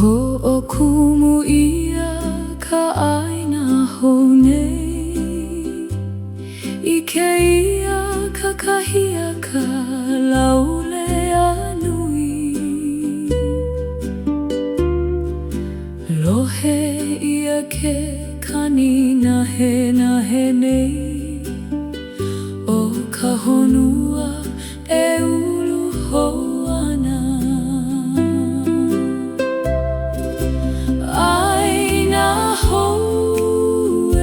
Ho'okumu ia ka ʻaina honei I keia kakahia ka laulea nui Lohe ia ke kani nahe nahe nei O ka honua e ulu hou ana Aina hou e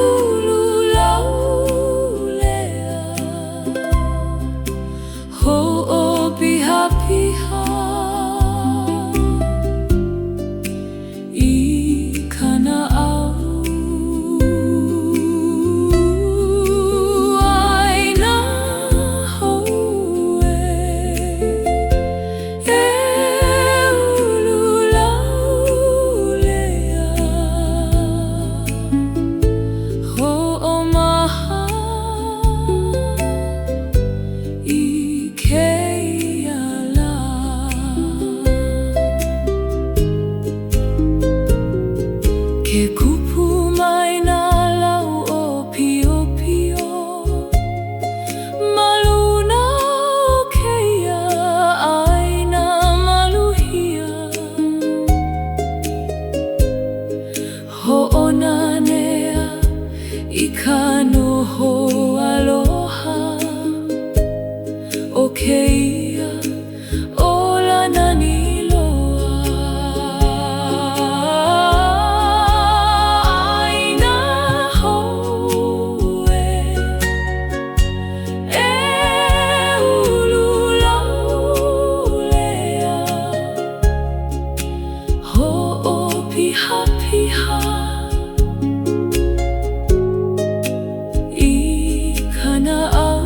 ulu laulea Ho'opiha piha I kana au Aina hou e ulu laulea Ho'omaha I keia la Ke kupu mai nā lau o pio pio Maluna o keia ʻaina maluhia Ho'onanea I ka noho aloha O keia ola nani loa Aina hou e ulu laulea Ho'opiha piha I kana au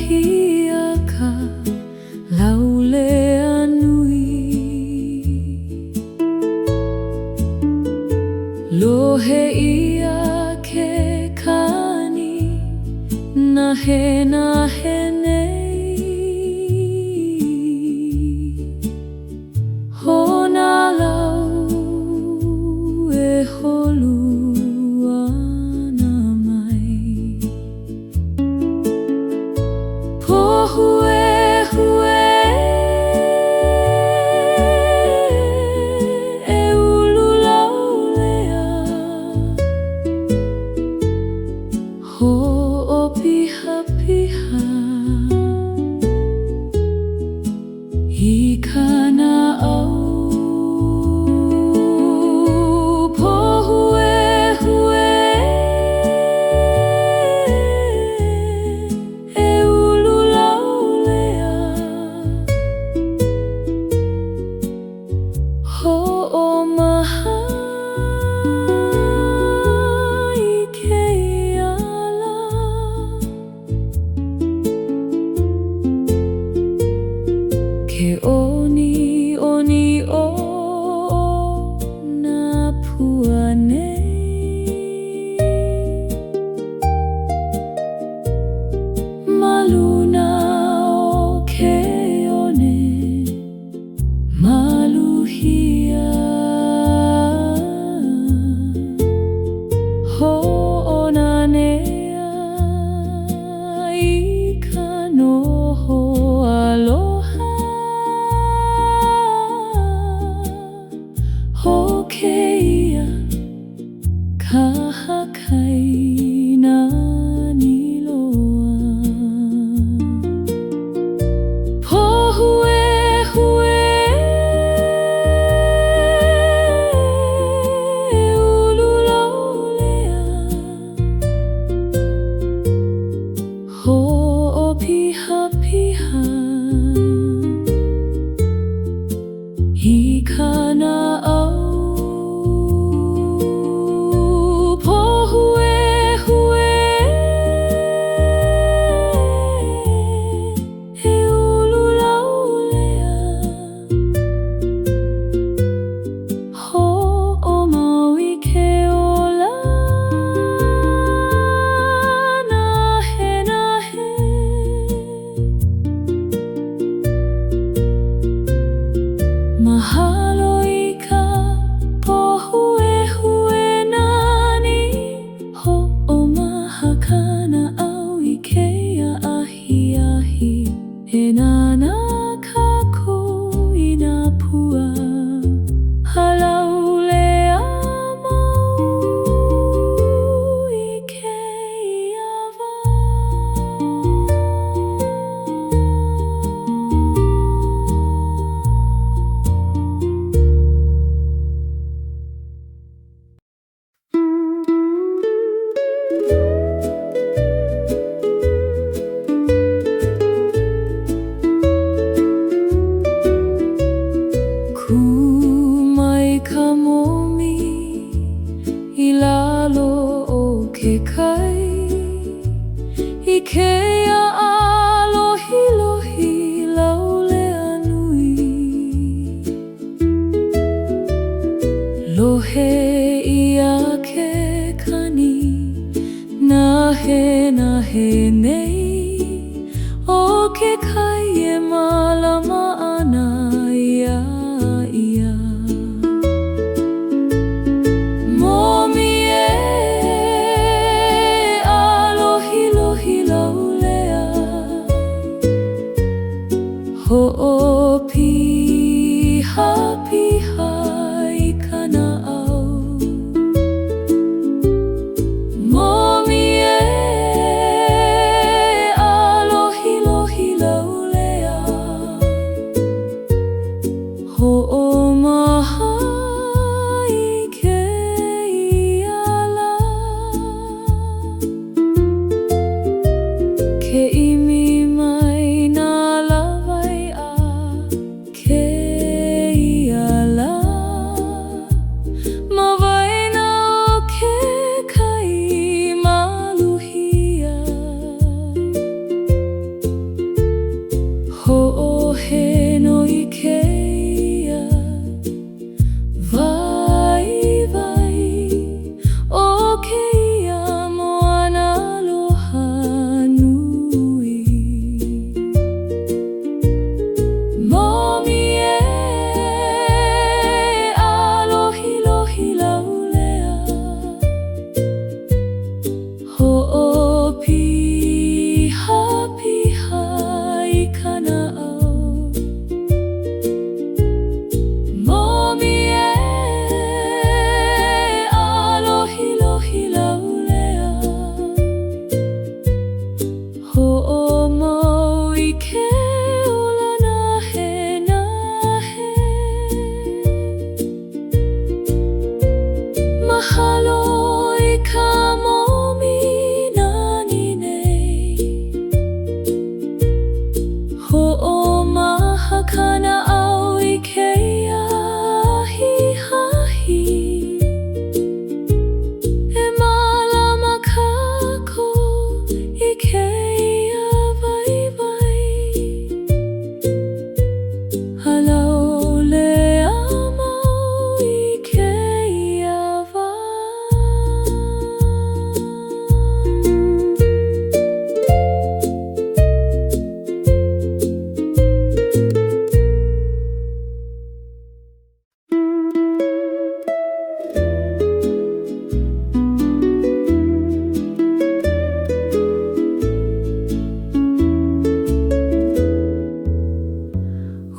hiaka laulea nui lohe ia ke kani nahe nei hona lau e holu Lohe ia ke kani nahe nei o ke kai e malama ana ia ia momi e alohi lohi laulea ho'opi hapi ke ula nahe nahe. Mahalo I ka momi nani nei. Ho'omaha kana au I ke ahi hahi. E malama kako I ke vai vai. Halau lea mau I ke vai.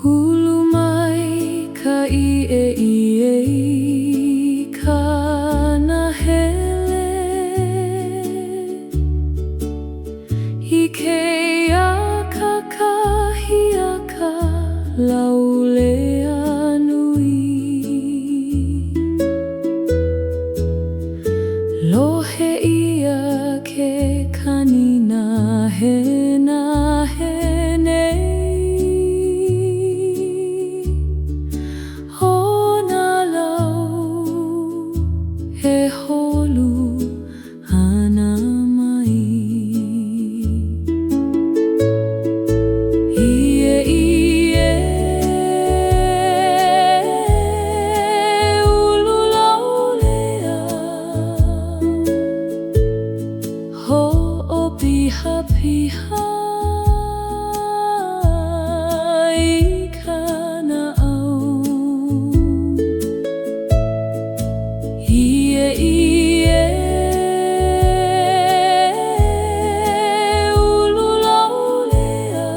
Hulu mai ka ie ka nahele. I ke ka kahia ka laulea nui. Lohe ia ke kanina he nahe nei. Hona lau he holu ana mai. Ie ulu laulea. Ho'o piha piha I kana au. Ie ulu laulea.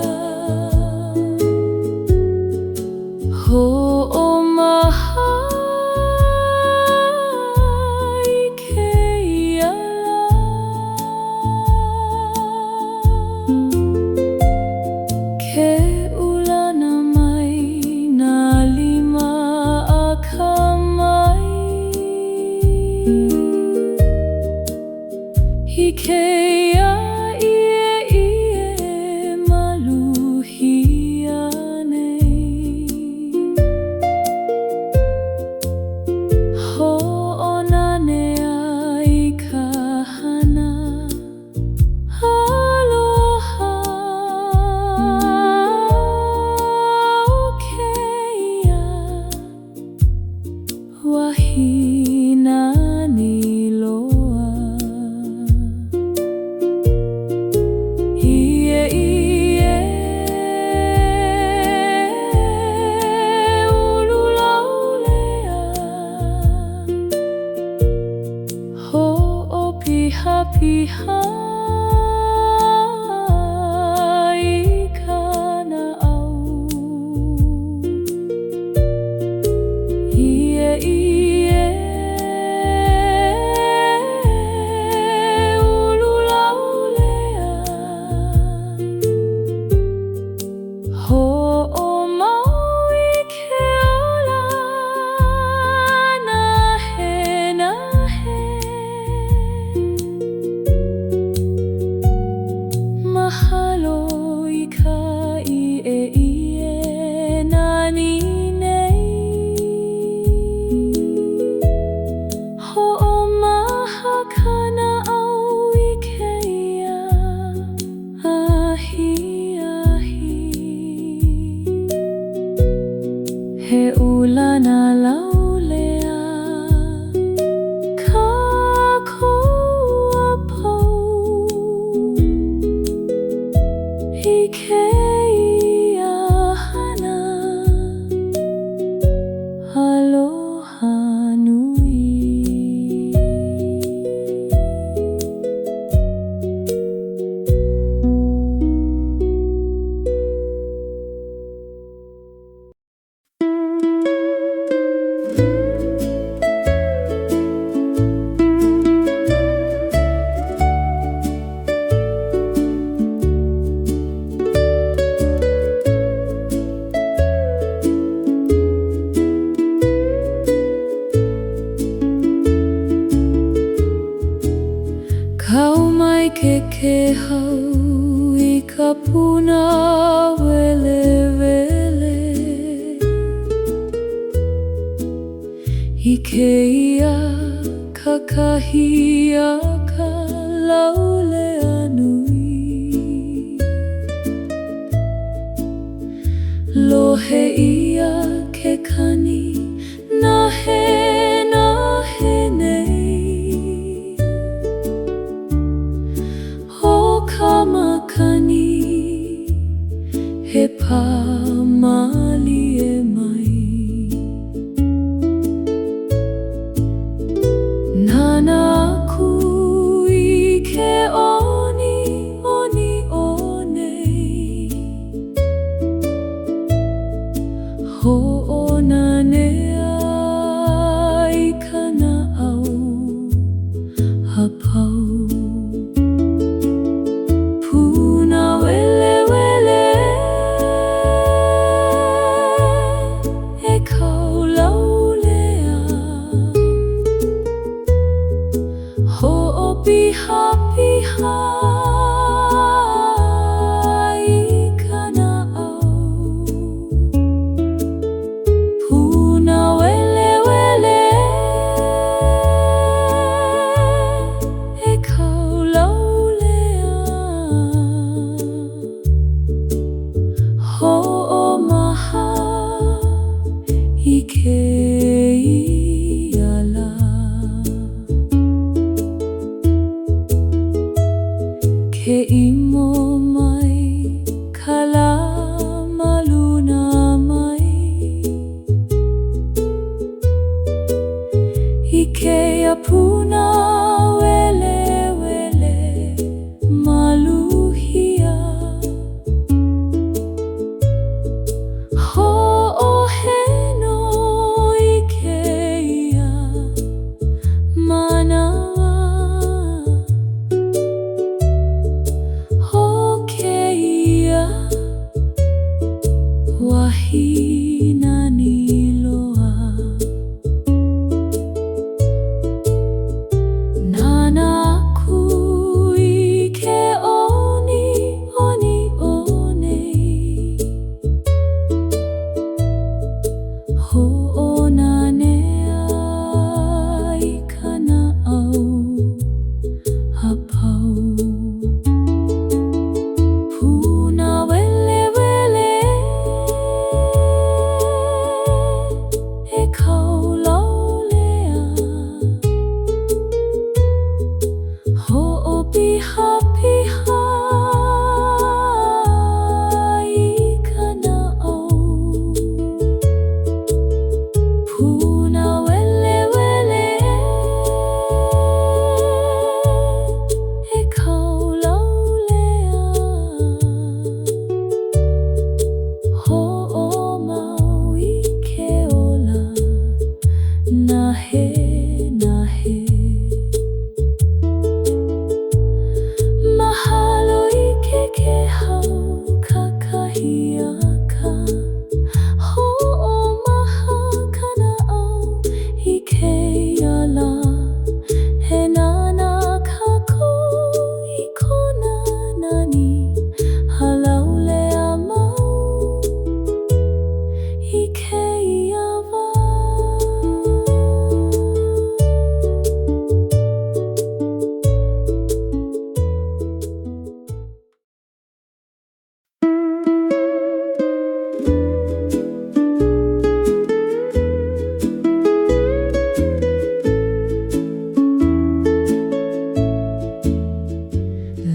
Ho'omaha I ke ala. Ke ulana mai na lima a ka mai. I ke ie maluhia nei. Ho'onanea I ka hana. Aloha o keia wahina ni loa. Ie ulu laulea. Ho'o piha piha I kana au. Ie ulu laulea. Ho'o mau I ke ala nahe nahe. Mahalo I ka ie nani nei. Ho'omaha kana au I ke ahi ahi. He ulana laulea. Ka koa pou. I ke hana. Aloha nui. puna wele wele Ikeia kakahia ka laule anui Lohe ia ke kani nahe nei Ho ka makani he pamali e mai Nana aku I ke oni o nei Ho'ona nea I kana au hapau Puna wele wele E kau laulea Ho'opiha piha Ke imo mai kala maluna mai Ikeia puna wele wele maluhia Ho'oheno Ikeia manawa Wahina niloa Nana aku I ke oni o nei Ho'ona nea I kana au hapau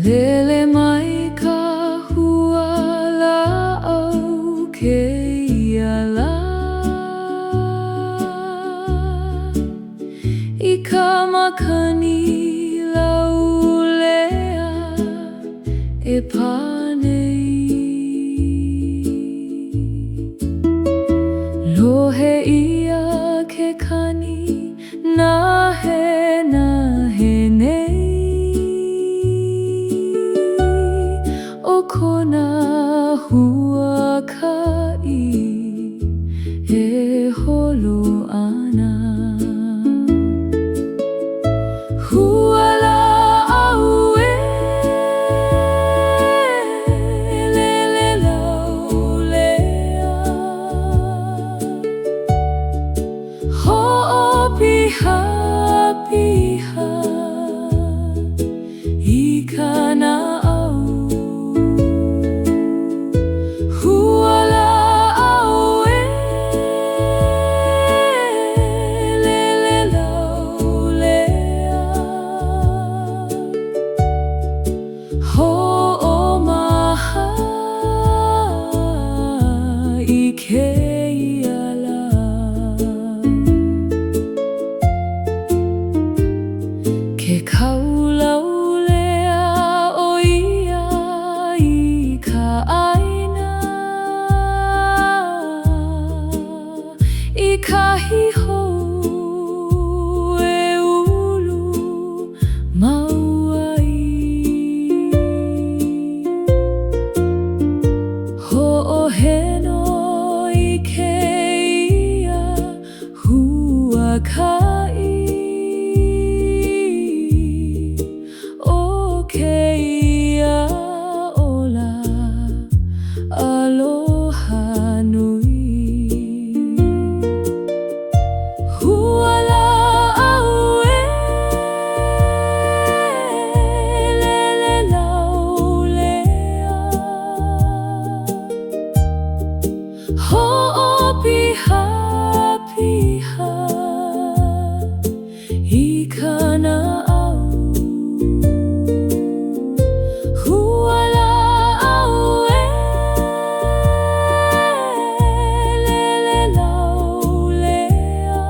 Lele mai ka huala au ke iala I ka makani laulea e panei Lohe ia ke kani nahe nei Kona huakai e holo ana Huala au ele iho e ulu mauai. Ho'oheno I keia huakai o keia ola aloha nui. Huala au e lele laulea ho'opiha piha I kana au. Huala au e lele laulea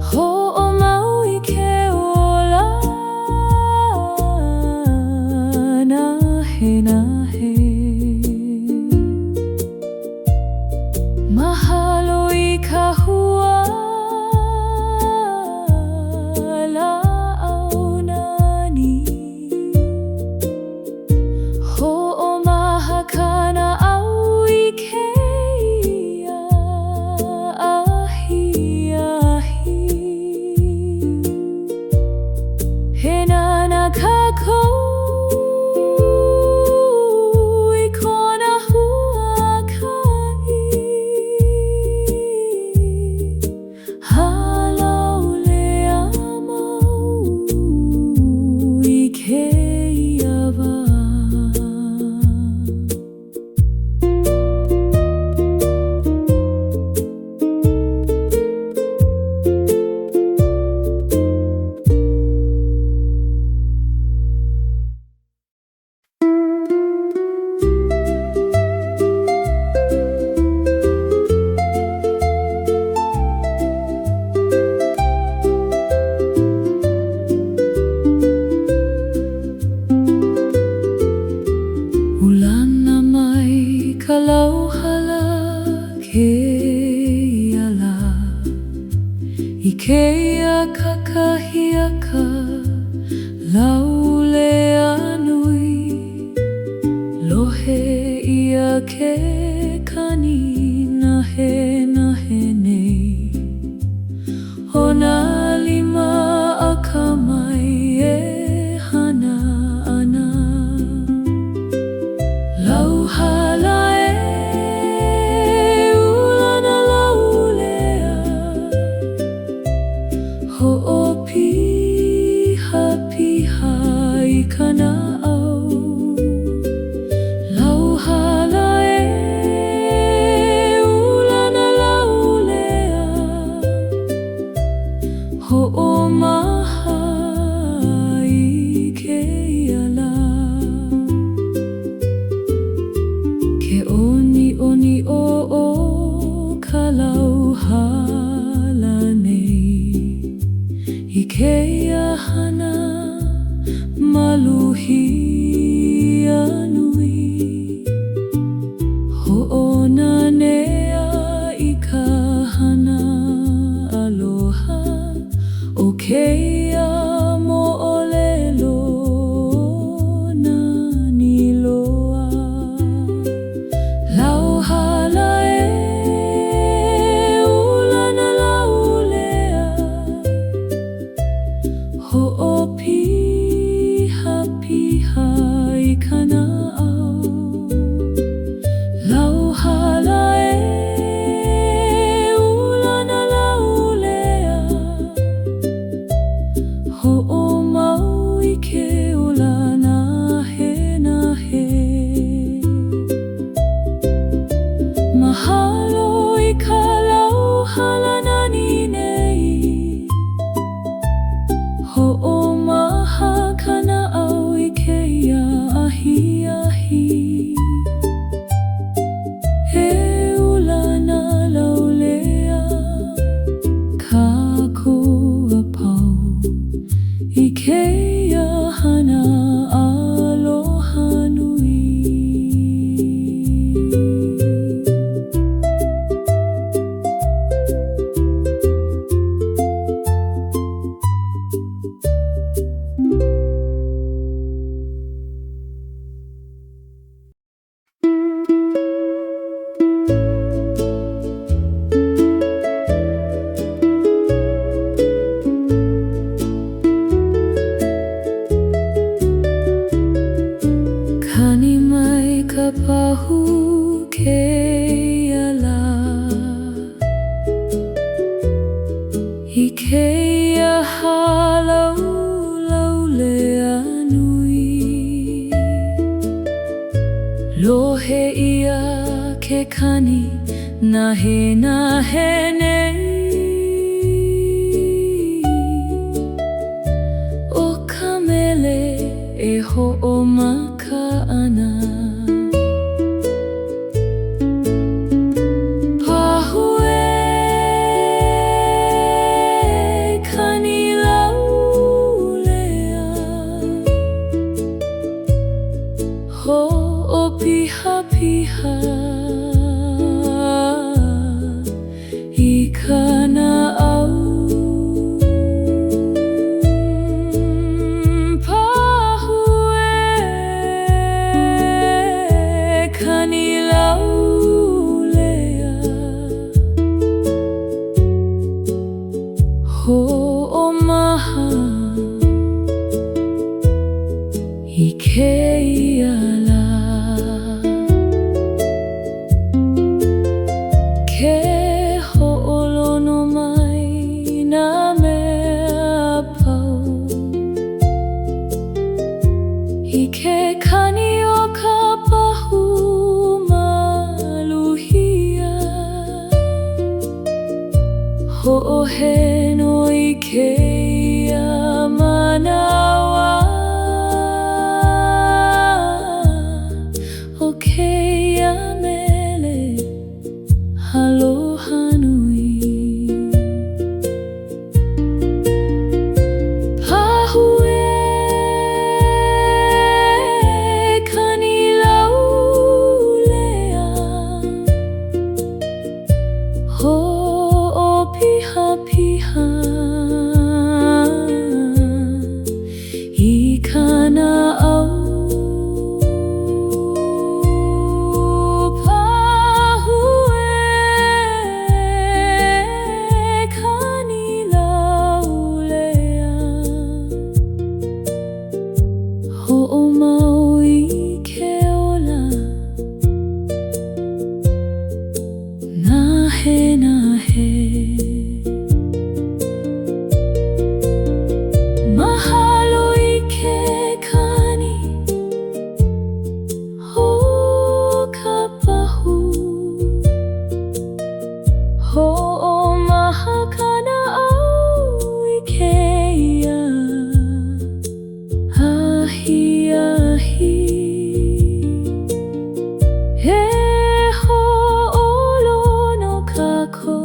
ho'omau I ke ola nahe nahe. Mahalo I ka huala au nani. Ho'omaha kana au I keia ahi ahi. He nana kākou I kona huakai. Halaulea mau I keia wā. Ulana mai ka lauhala keia la I keia kakahiaka laulea nui. Lohe ia ke kani nahe nahe nei. Ona lima akamai e hana ana. Lauhala e ulana laulea ho'opiha piha I kana au. Lauhala e ulana laulea ho'omaha I keia la. Ke oni oni o ka lauhala nei I keia hana maluhia nui. Ho'onanea I ka hana aloha o keia mo'olelo nani loa. Lauhala e ulana laulea pahu ke ala I ke ia halau lau le anui Lohe ia ke kani nahe nei O ka mele e ho'omaka ana Pahu e kani lau lea Ho'opiha piha I kana au Ho'omaha I ke ala Ke ho'olono mai nā mea pau I ke kani o ka pahu maluhia Ho'ohe no I keia manawa O keia mele aloha nui Pahu e kani lau lea Ho'opiha piha I kana au Pahu e kani lau lea Ho'omau I ke ola Nahe Mahalo I ke kani Ho ka pahu Ho'omaha kana au I keia Ahi ahi He ho'olono kako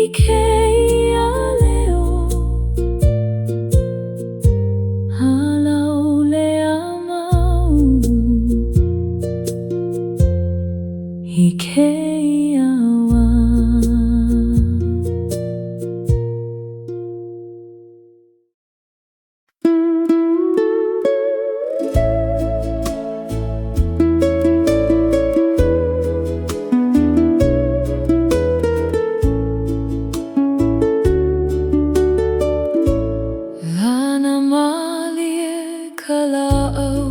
I keia leo Halau lea mau I keia wa Lana malie ka la'au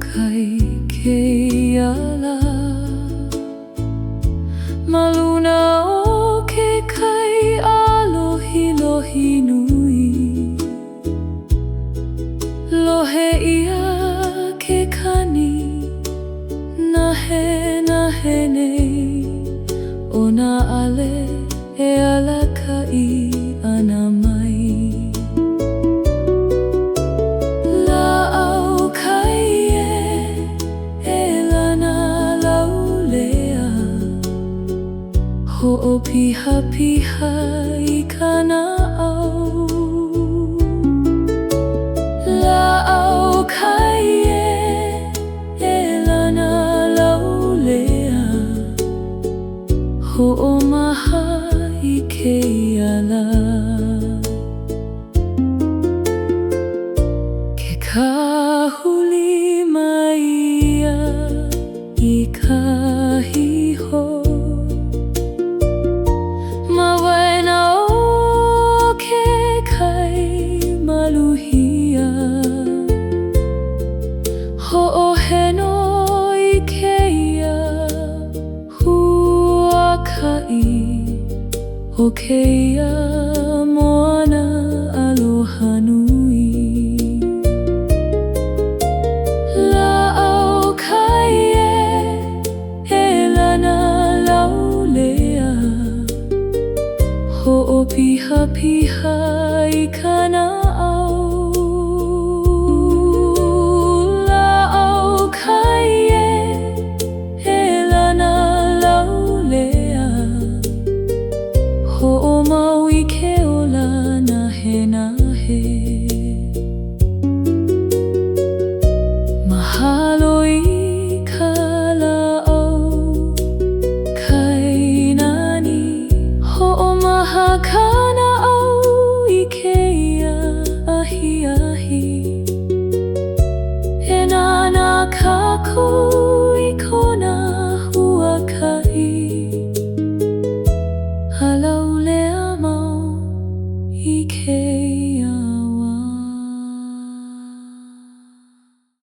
kai keia la Maluna o ke kai alohi lohi nui Lohe ia ke kani nahe nei O nā ale e alaka I ana mai La'au kai e lana lau lea Ho'opiha piha I kana au La'au kai e lana lau lea Ho'omaha I Pokea moana aloha nui. La'au kaie e lana laulea, ho'opiha piha i kana au. La'au kaie e lana laulea, ho'omau i ke ola nahe nahe. Mahalo i ka la'au kainani, ho'omaha kana au i keia ahi ahi. E nana kākou i kona huaka'i, halau